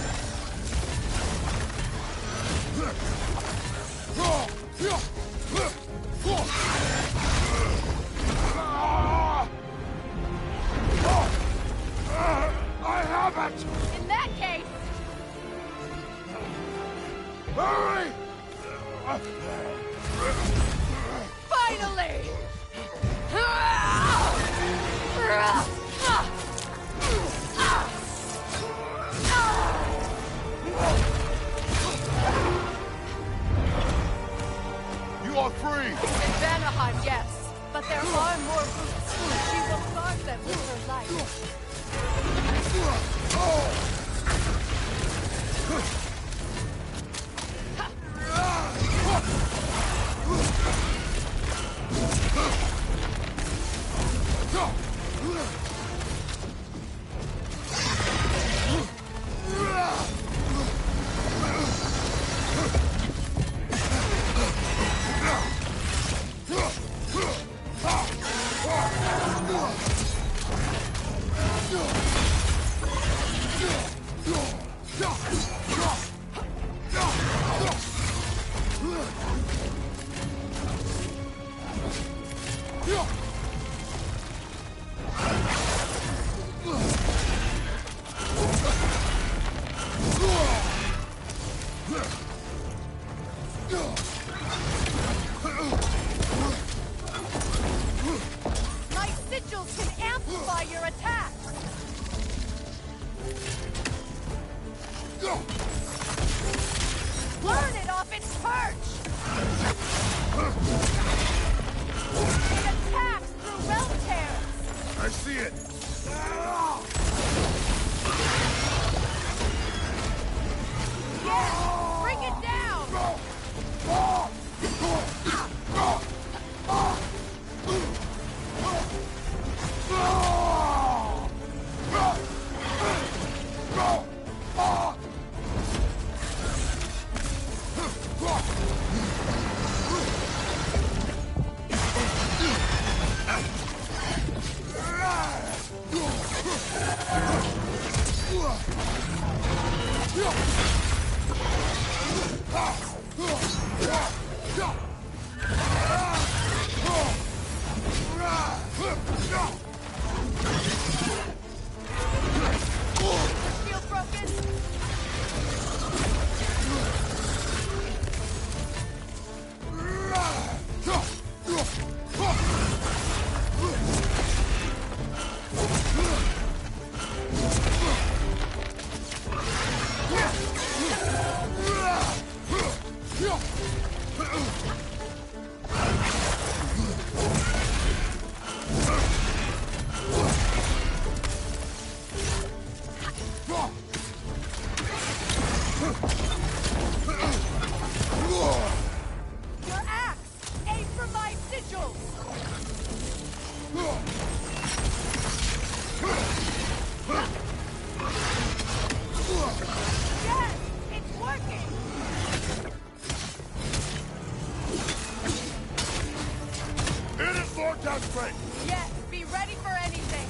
I have it! In that case, Hurry! finally! You are free! In Vanaheim, yes. But there are more roots. She will guard them with her life. Burn it off its perch! It attacks through realm tears! I see it! Yeah! Bring it down! Shield broken! Your axe! Aim for my sigils! Yes! It's working! Hit it, Lord Desperate! Yes! Be ready for anything!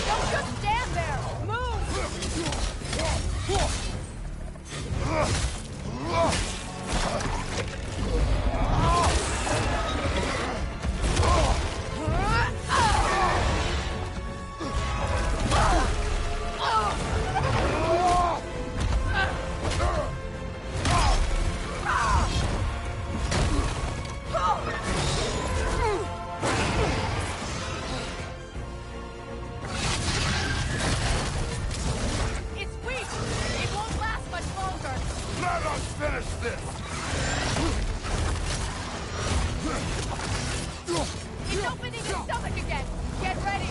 Don't just stand there! Move! It's weak! It won't last much longer! Let us finish this! It's opening its stomach again! Get ready!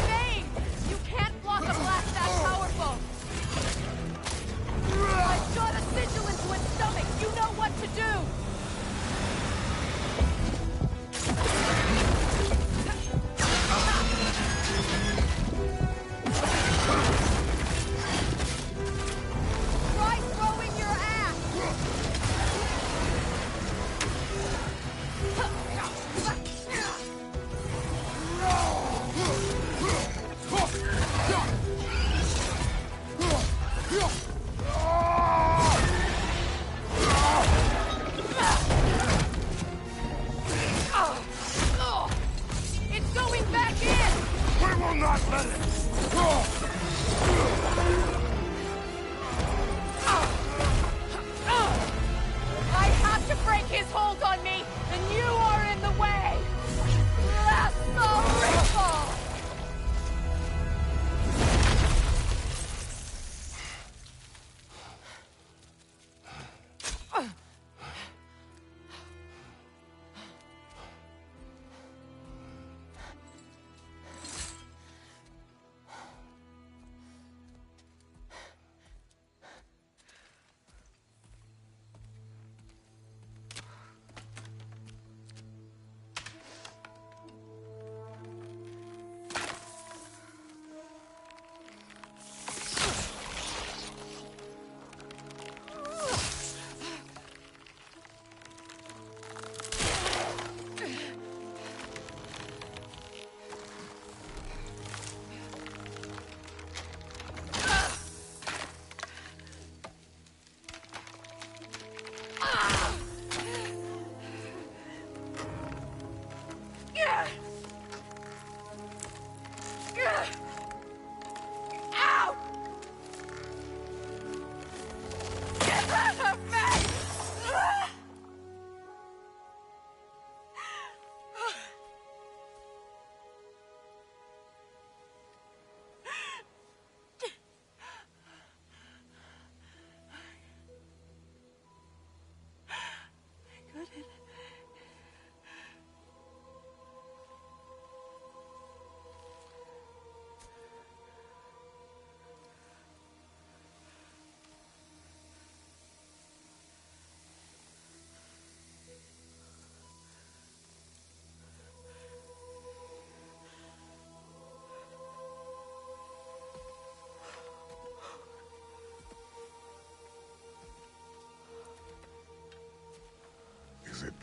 Bane! You can't block a blast that powerful! I shot a sigil into its stomach! You know what to do! Try throwing your axe!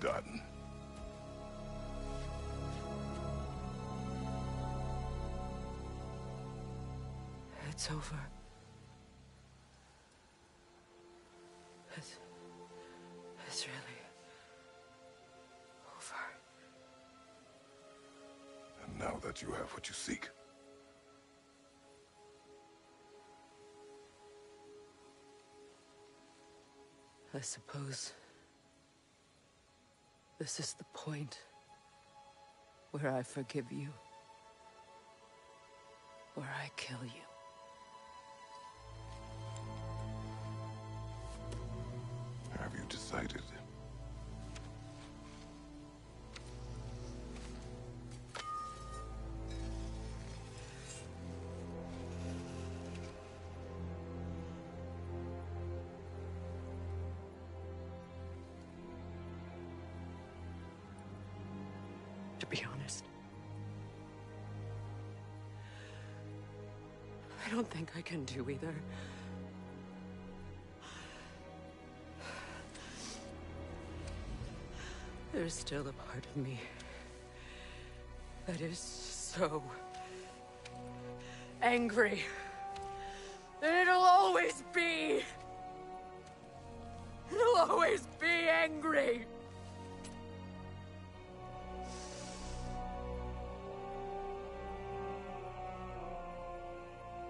done. It's over. It's really over. And now that you have what you seek, I suppose this is the point where I forgive you, or I kill you. have you decided? To be honest, I don't think I can do either. There's still a part of me that is so angry. And it'll always be. It'll always be angry.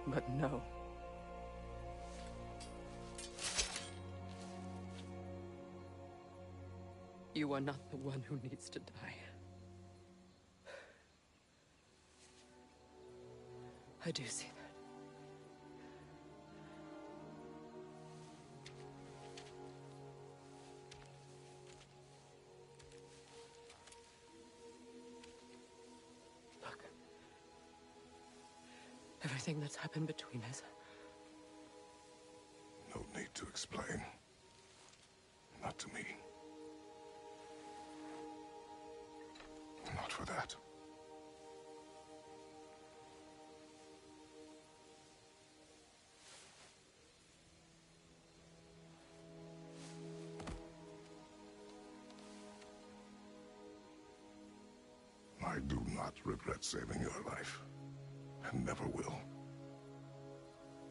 But no. You are not the one who needs to die. I do see that. Look. Everything that's happened between us. No need to explain. Not to me. Not for that. I do not regret saving your life, and never will.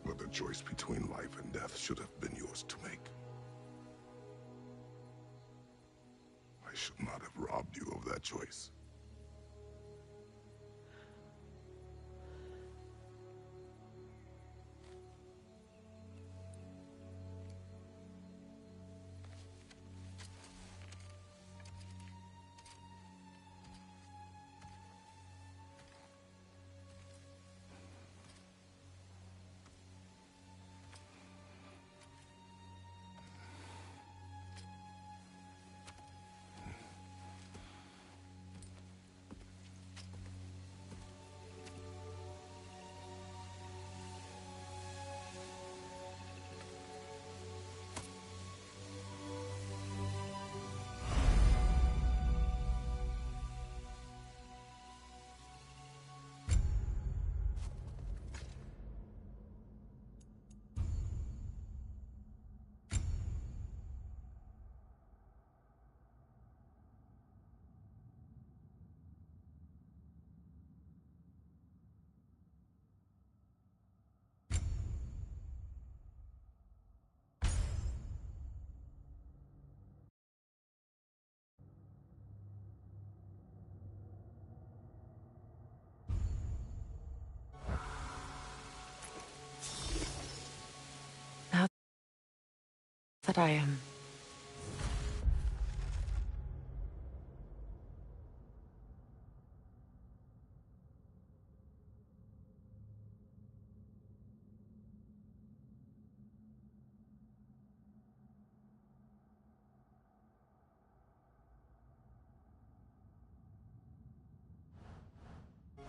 But the choice between life and death should have been yours to make. I should not have robbed you of that choice. That I am.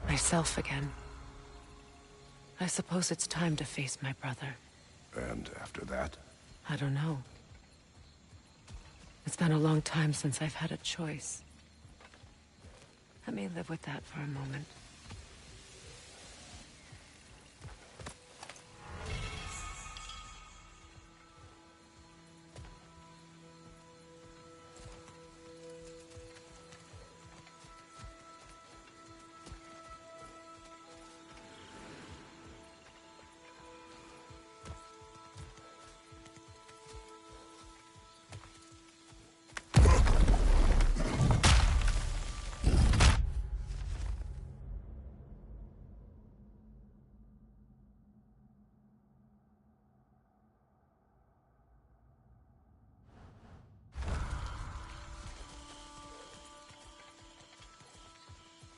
Myself again. I suppose it's time to face my brother. And after that? I don't know. It's been a long time since I've had a choice. Let me live with that for a moment.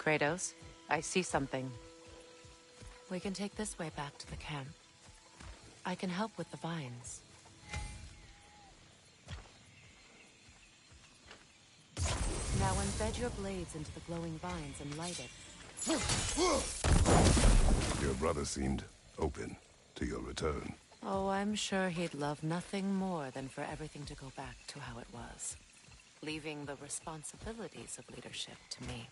Kratos, I see something. We can take this way back to the camp. I can help with the vines. Now embed your blades into the glowing vines and light it. Your brother seemed open to your return. Oh, I'm sure he'd love nothing more than for everything to go back to how it was, leaving the responsibilities of leadership to me.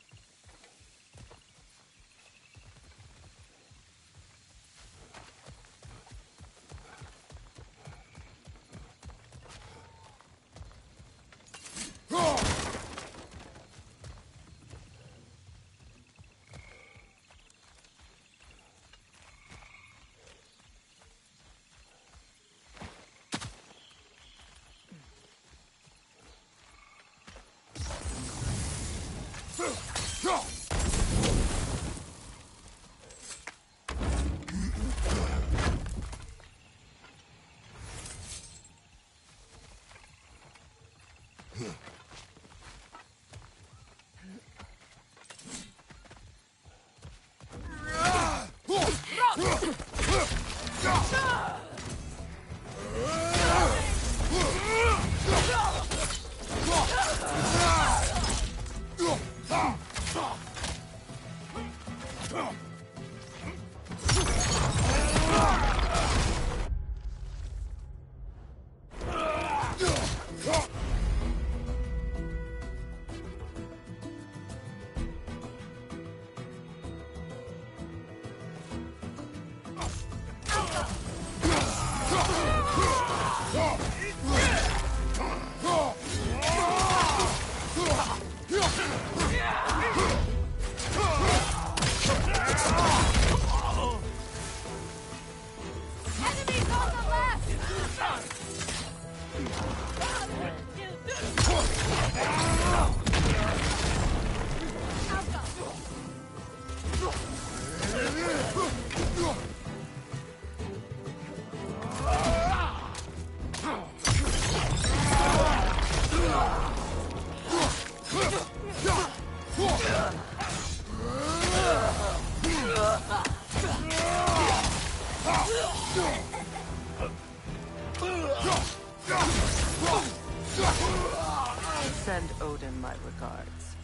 Send Odin my regards.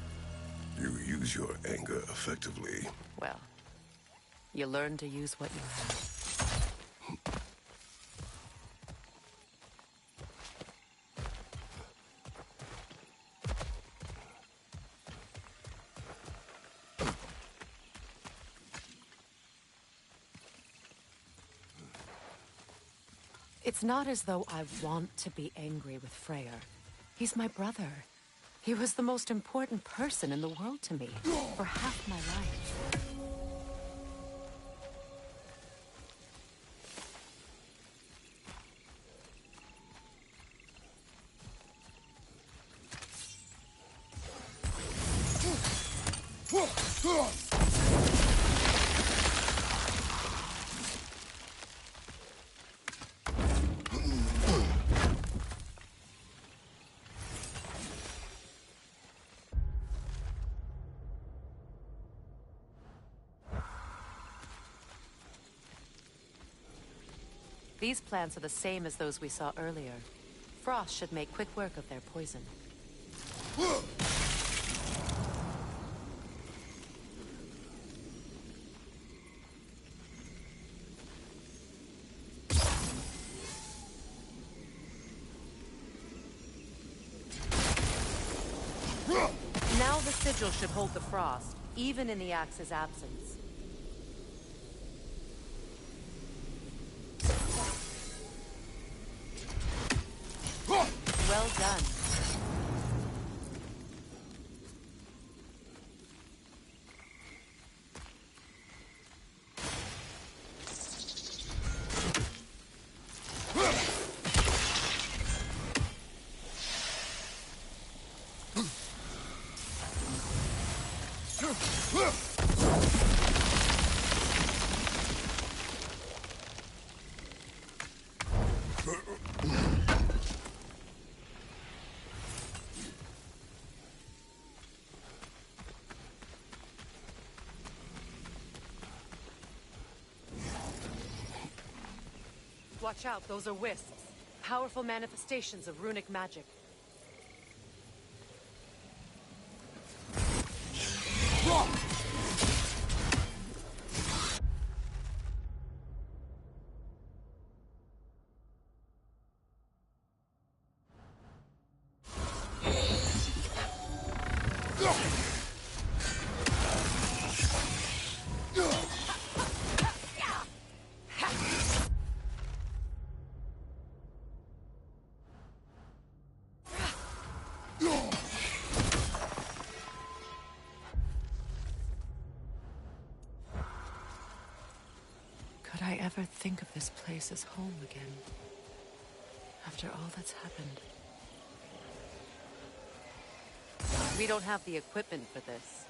You use your anger effectively. Well, you learn to use what you have. It's not as though I want to be angry with Freyr. He's my brother. He was the most important person in the world to me for half my life. These plants are the same as those we saw earlier. Frost should make quick work of their poison. Now the sigil should hold the frost, even in the axe's absence. Well done. Watch out, those are wisps. Powerful manifestations of runic magic. Could I ever think of this place as home again? After all that's happened. We don't have the equipment for this.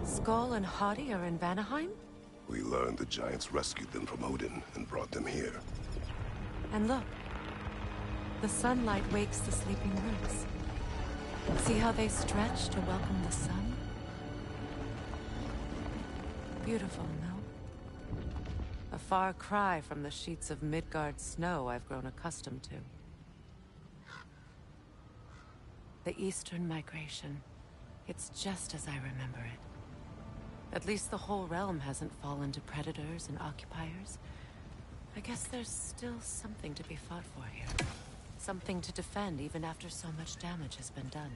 Skull and Hadi are in Vanaheim? We learned the giants rescued them from Odin and brought them here. And look. The sunlight wakes the sleeping roots. See how they stretch to welcome the sun? Beautiful, no? A far cry from the sheets of Midgard snow I've grown accustomed to. The Eastern Migration. It's just as I remember it. At least the whole realm hasn't fallen to predators and occupiers. I guess there's still something to be fought for here. Something to defend even after so much damage has been done.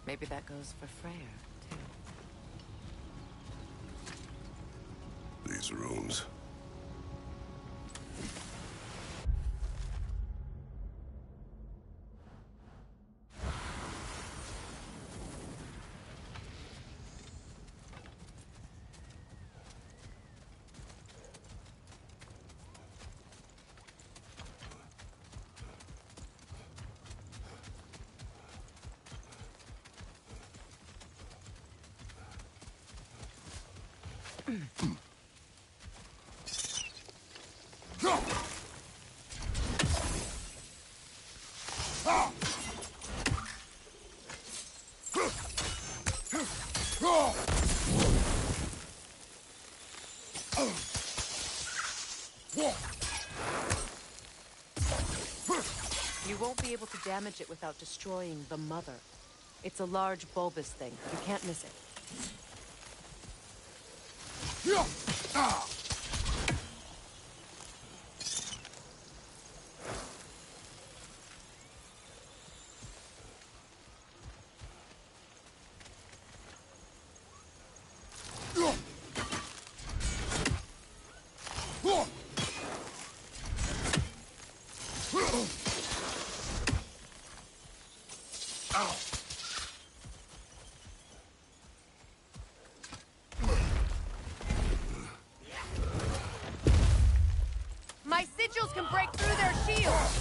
Maybe that goes for Freyr, too. These rooms. You won't be able to damage it without destroying the mother. It's a large bulbous thing. You can't miss it. My sigils can break through their shields!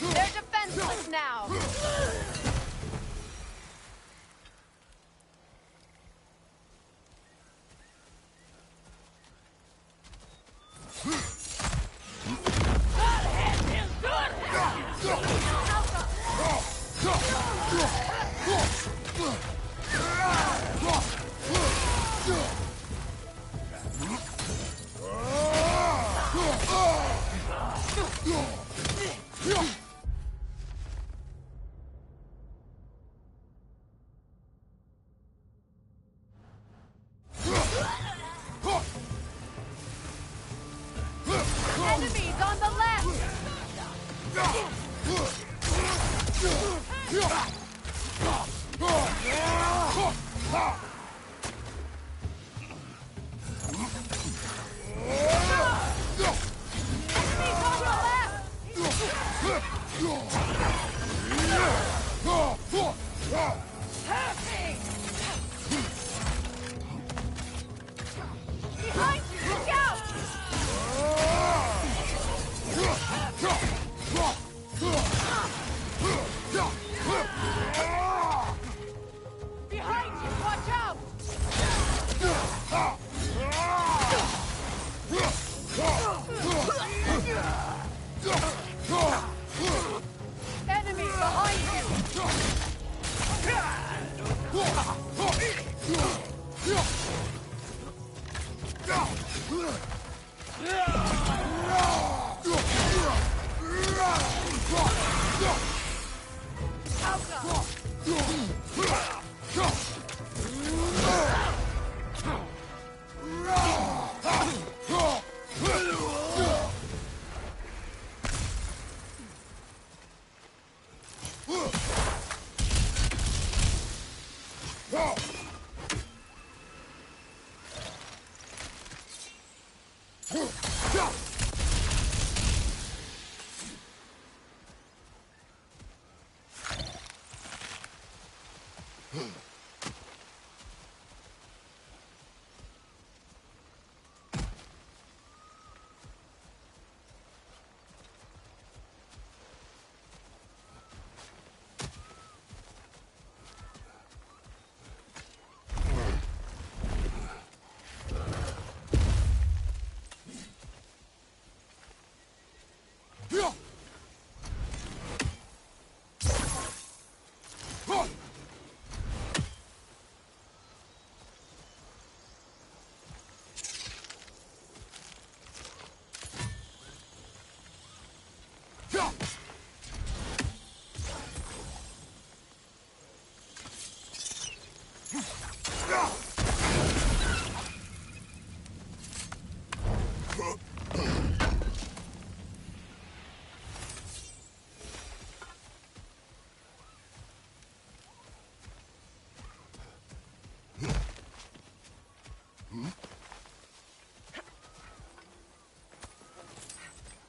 They're defenseless now! Enemies on the left! Behind you! Look out!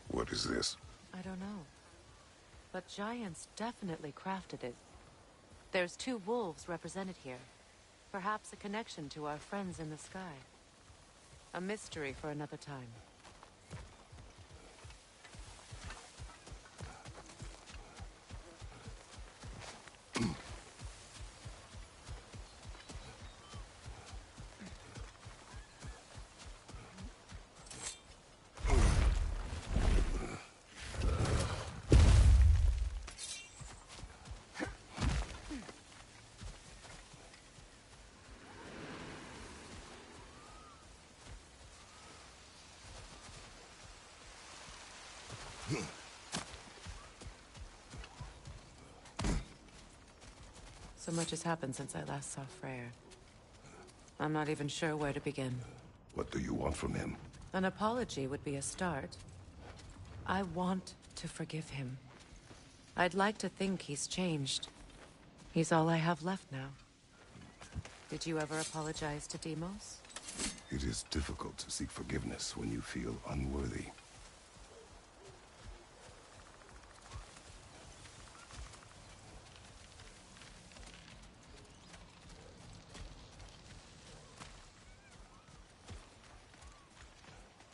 What is this? I don't know. But giants definitely crafted it. There's 2 wolves represented here. Perhaps a connection to our friends in the sky. A mystery for another time. So much has happened since I last saw Freyr. I'm not even sure where to begin. What do you want from him? An apology would be a start. I want to forgive him. I'd like to think he's changed. He's all I have left now. Did you ever apologize to Deimos? It is difficult to seek forgiveness when you feel unworthy.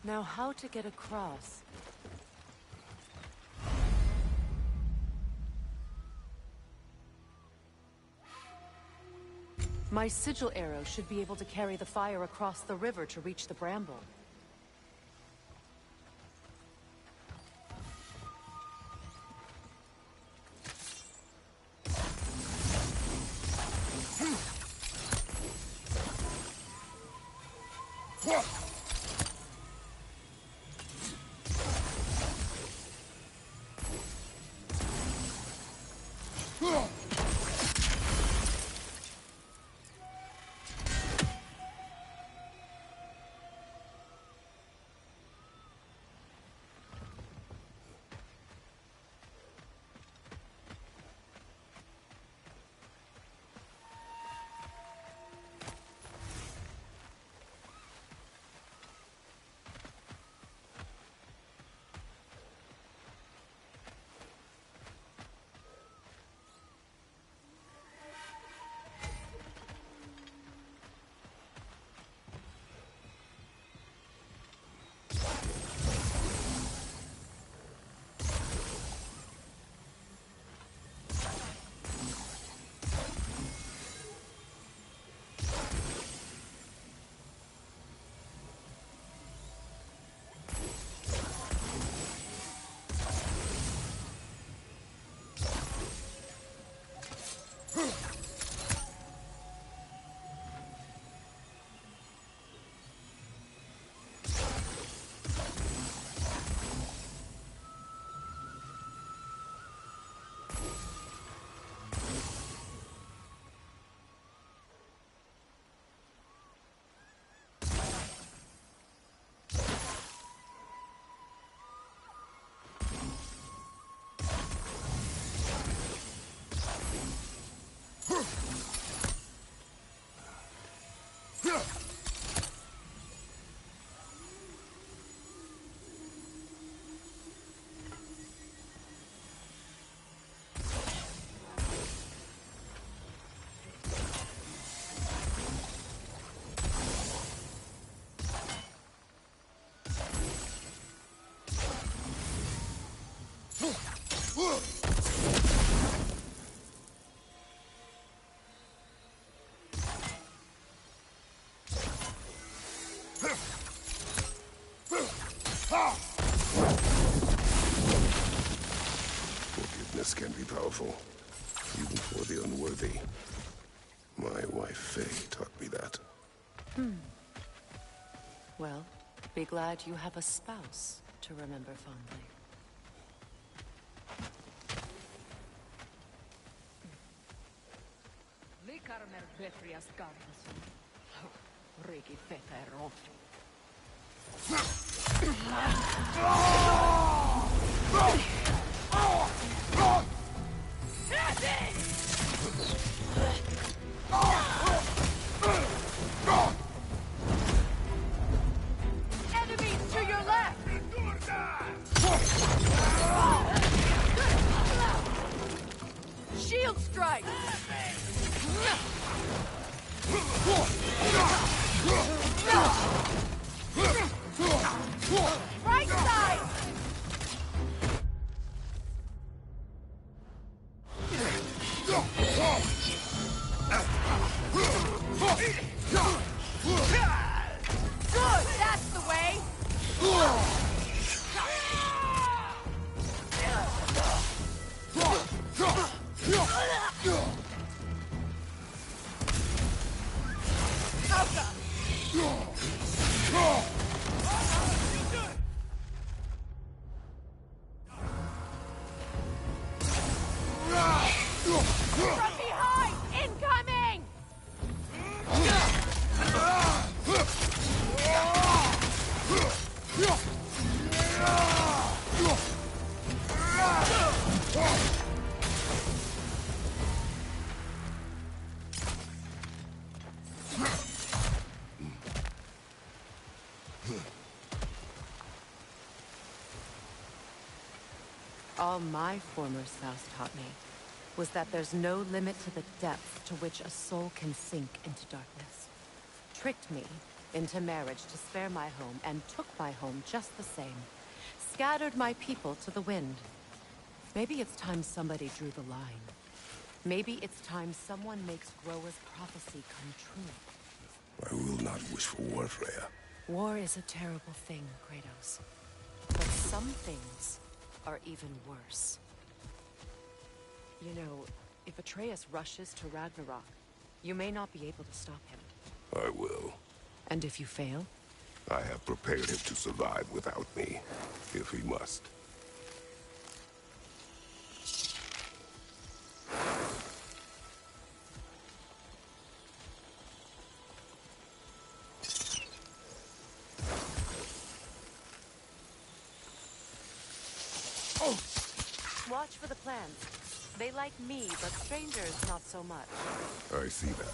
Now, how to get across? My sigil arrow should be able to carry the fire across the river to reach the bramble. Forgiveness can be powerful, even for the unworthy. My wife, Faye, taught me that. Well, be glad you have a spouse to remember fondly. Enemies to your left! Shield strike! Right side! Good, that's the way! From behind! Incoming! All my former spouse taught me was that there's no limit to the depth to which a soul can sink into darkness. Tricked me into marriage to spare my home and took my home just the same. Scattered my people to the wind. Maybe it's time somebody drew the line. Maybe it's time someone makes Groa's prophecy come true. I will not wish for war, Freya. War is a terrible thing, Kratos. But some things are even worse. You know, if Atreus rushes to Ragnarok, you may not be able to stop him. I will. And if you fail? I have prepared him to survive without me, if he must. Watch for the plants. They like me, but strangers not so much. I see that.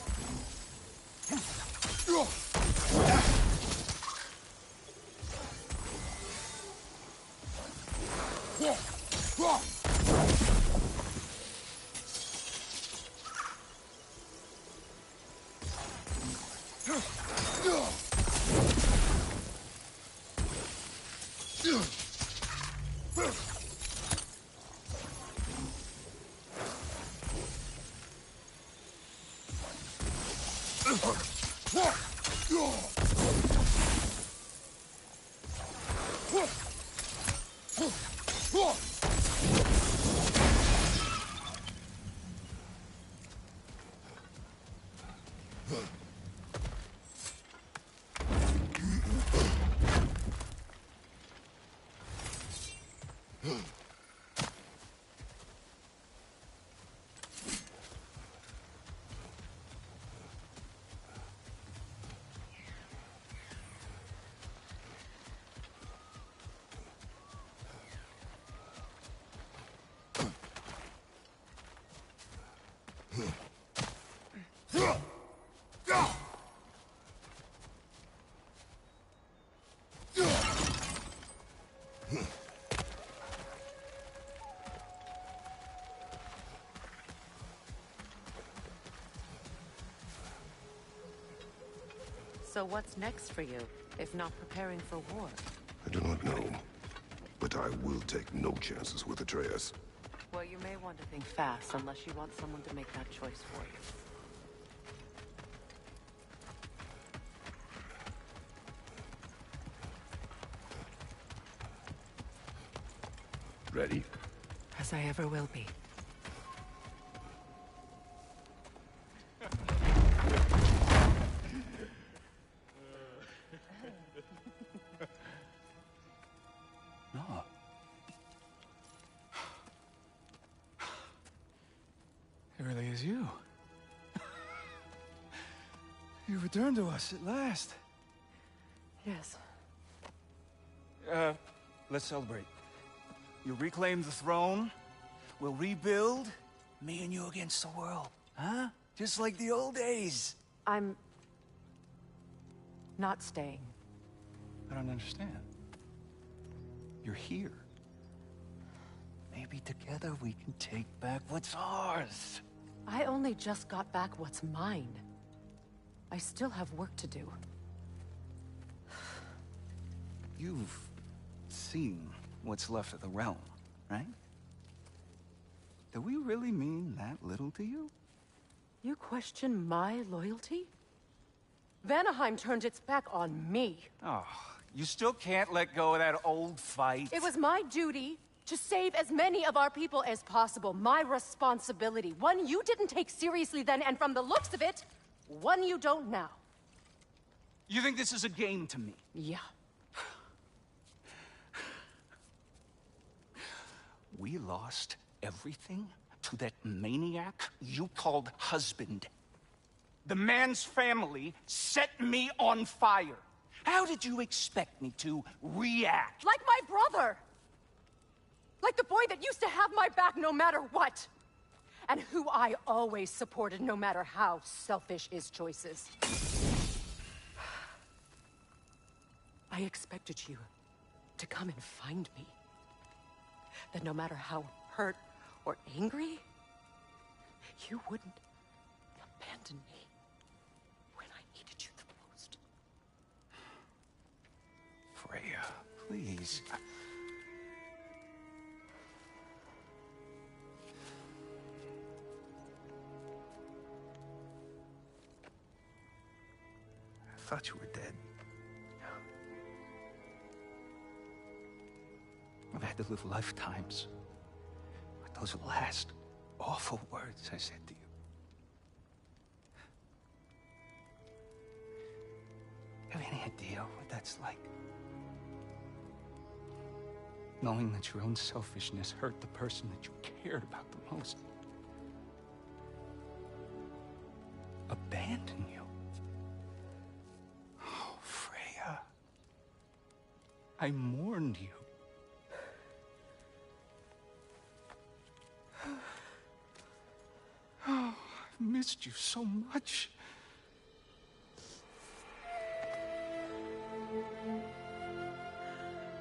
So what's next for you, if not preparing for war? I do not know, but I will take no chances with Atreus. Well, you may want to think fast, unless you want someone to make that choice for you. Ready? As I ever will be. No. It really is you. You returned to us at last. Yes. Let's celebrate. You reclaim the throne, we'll rebuild, me and you against the world, huh? Just like the old days. I'm not staying. I don't understand. You're here. Maybe together we can take back what's ours. I only just got back what's mine. I still have work to do. You've seen what's left of the realm, right? Do we really mean that little to you? You question my loyalty? Vanaheim turned its back on me. Oh, you still can't let go of that old fight? It was my duty to save as many of our people as possible. My responsibility. One you didn't take seriously then, and from the looks of it, one you don't now. You think this is a game to me? Yeah. We lost everything to that maniac you called husband. The man's family set me on fire. How did you expect me to react? Like my brother! Like the boy that used to have my back no matter what! And who I always supported no matter how selfish his choices. I expected you to come and find me. That no matter how hurt or angry, you wouldn't abandon me when I needed you the most. Freya, please. I thought you were dead. I've had to live lifetimes with those last awful words I said to you. Have any idea what that's like? Knowing that your own selfishness hurt the person that you cared about the most. Abandon you. Oh, Freya. I mourned you. Oh, I've missed you so much.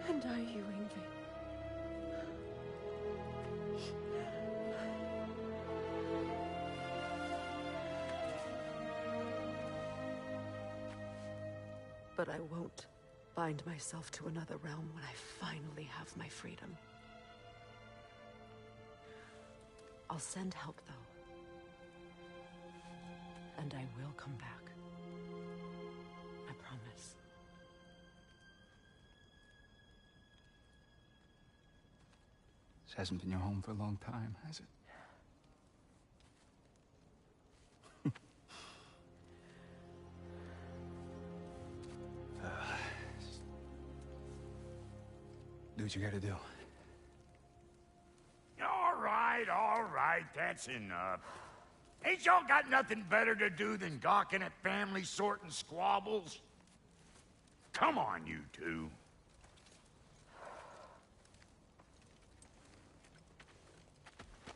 And are you, Ingrid? But I won't bind myself to another realm when I finally have my freedom. I'll send help, though. And I will come back. I promise. This hasn't been your home for a long time, has it? Do what you gotta do. All right, that's enough. Ain't y'all got nothing better to do than gawking at family sorting squabbles? Come on, you two.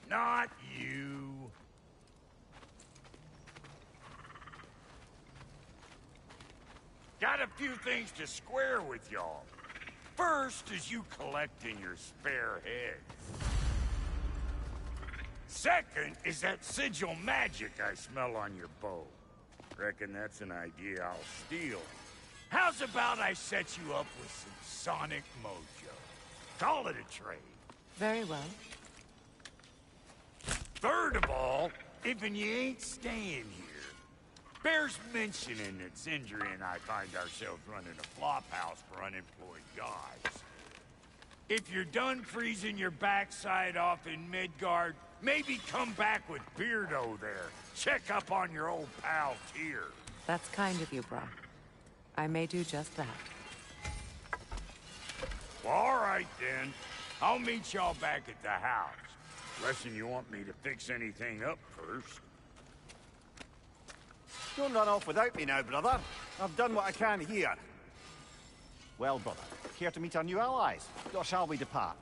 Not you. Got a few things to square with y'all. First is you collecting your spare heads. Second is that sigil magic I smell on your bow. Reckon that's an idea I'll steal. How's about I set you up with some sonic mojo? Call it a trade. Very well. Third of all, if you ain't staying here, bears mentioning that Sindri and I find ourselves running a flop house for unemployed guys. If you're done freezing your backside off in Midgard, maybe come back with Beardo there. Check up on your old pal Tyr. That's kind of you, bro. I may do just that. Well, all right, then. I'll meet y'all back at the house. Unless you want me to fix anything up first. Don't run off without me now, brother. I've done what I can here. Well, brother, care to meet our new allies? Or shall we depart?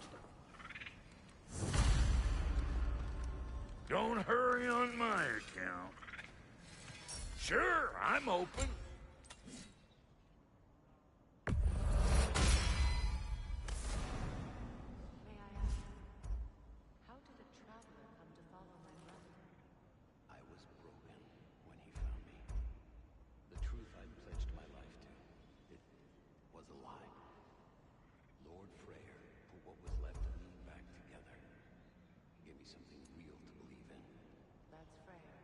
Don't hurry on my account. Sure, I'm open. May I ask, how did a traveler come to follow my brother? I was broken when he found me. The truth I'd pledged my life to, it was a lie. Lord Freyr put what was left of me back together. He gave me something real to believe in. That's Freyr,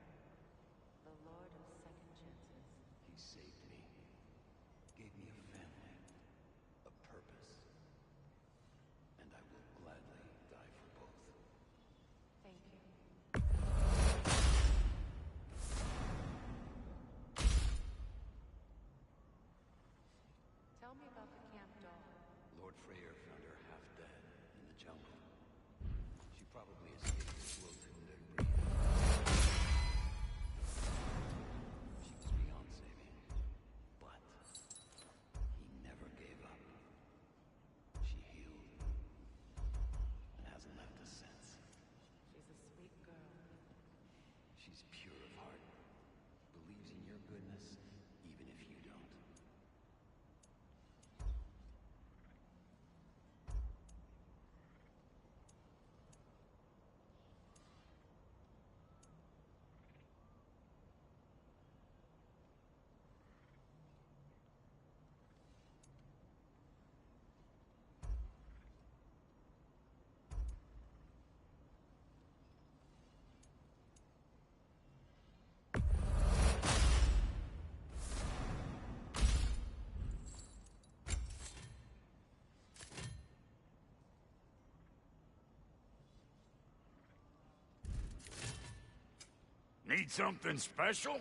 the Lord of Second Chances. He saved me. Gave me a family. A purpose. And I will gladly die for both. Thank you. Tell me about the camp dog. Lord Freyr found her half dead in the jungle. She probably escaped his will to liberty. She was beyond saving. But he never gave up. She healed. And hasn't left us since. She's a sweet girl. She's pure of heart. Believes in your goodness, even if you don't. Need something special?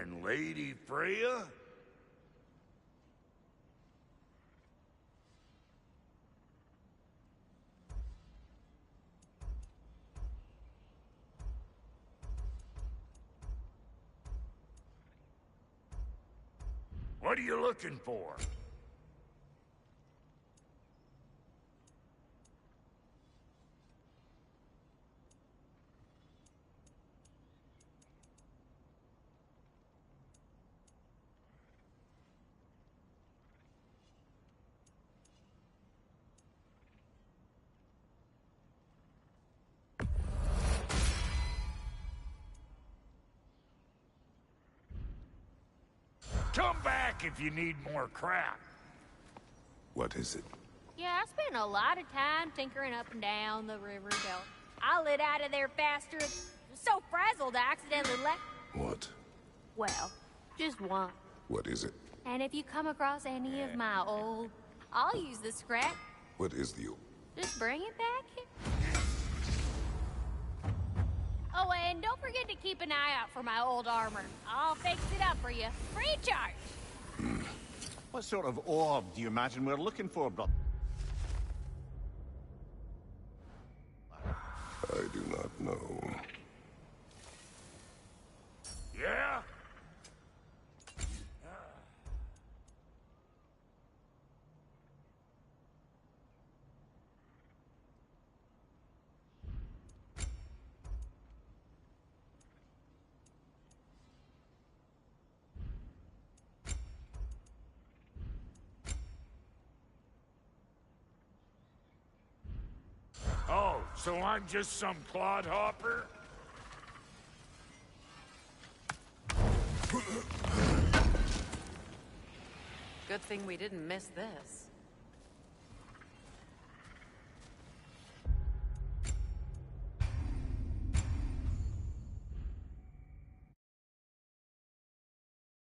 And Lady Freya? What are you looking for? Come back if you need more crap. What is it? Yeah, I spent a lot of time tinkering up and down the river belt. I lit out of there faster and was so frazzled I accidentally left. What? Well, just one. What is it? And if you come across any of my old, I'll use the scrap. What is the... Just bring it back here. Oh, and don't forget to keep an eye out for my old armor. I'll fix it up for you. Free charge. What sort of orb do you imagine we're looking for, brother? I do not know. Yeah? Oh, so I'm just some clodhopper? Good thing we didn't miss this.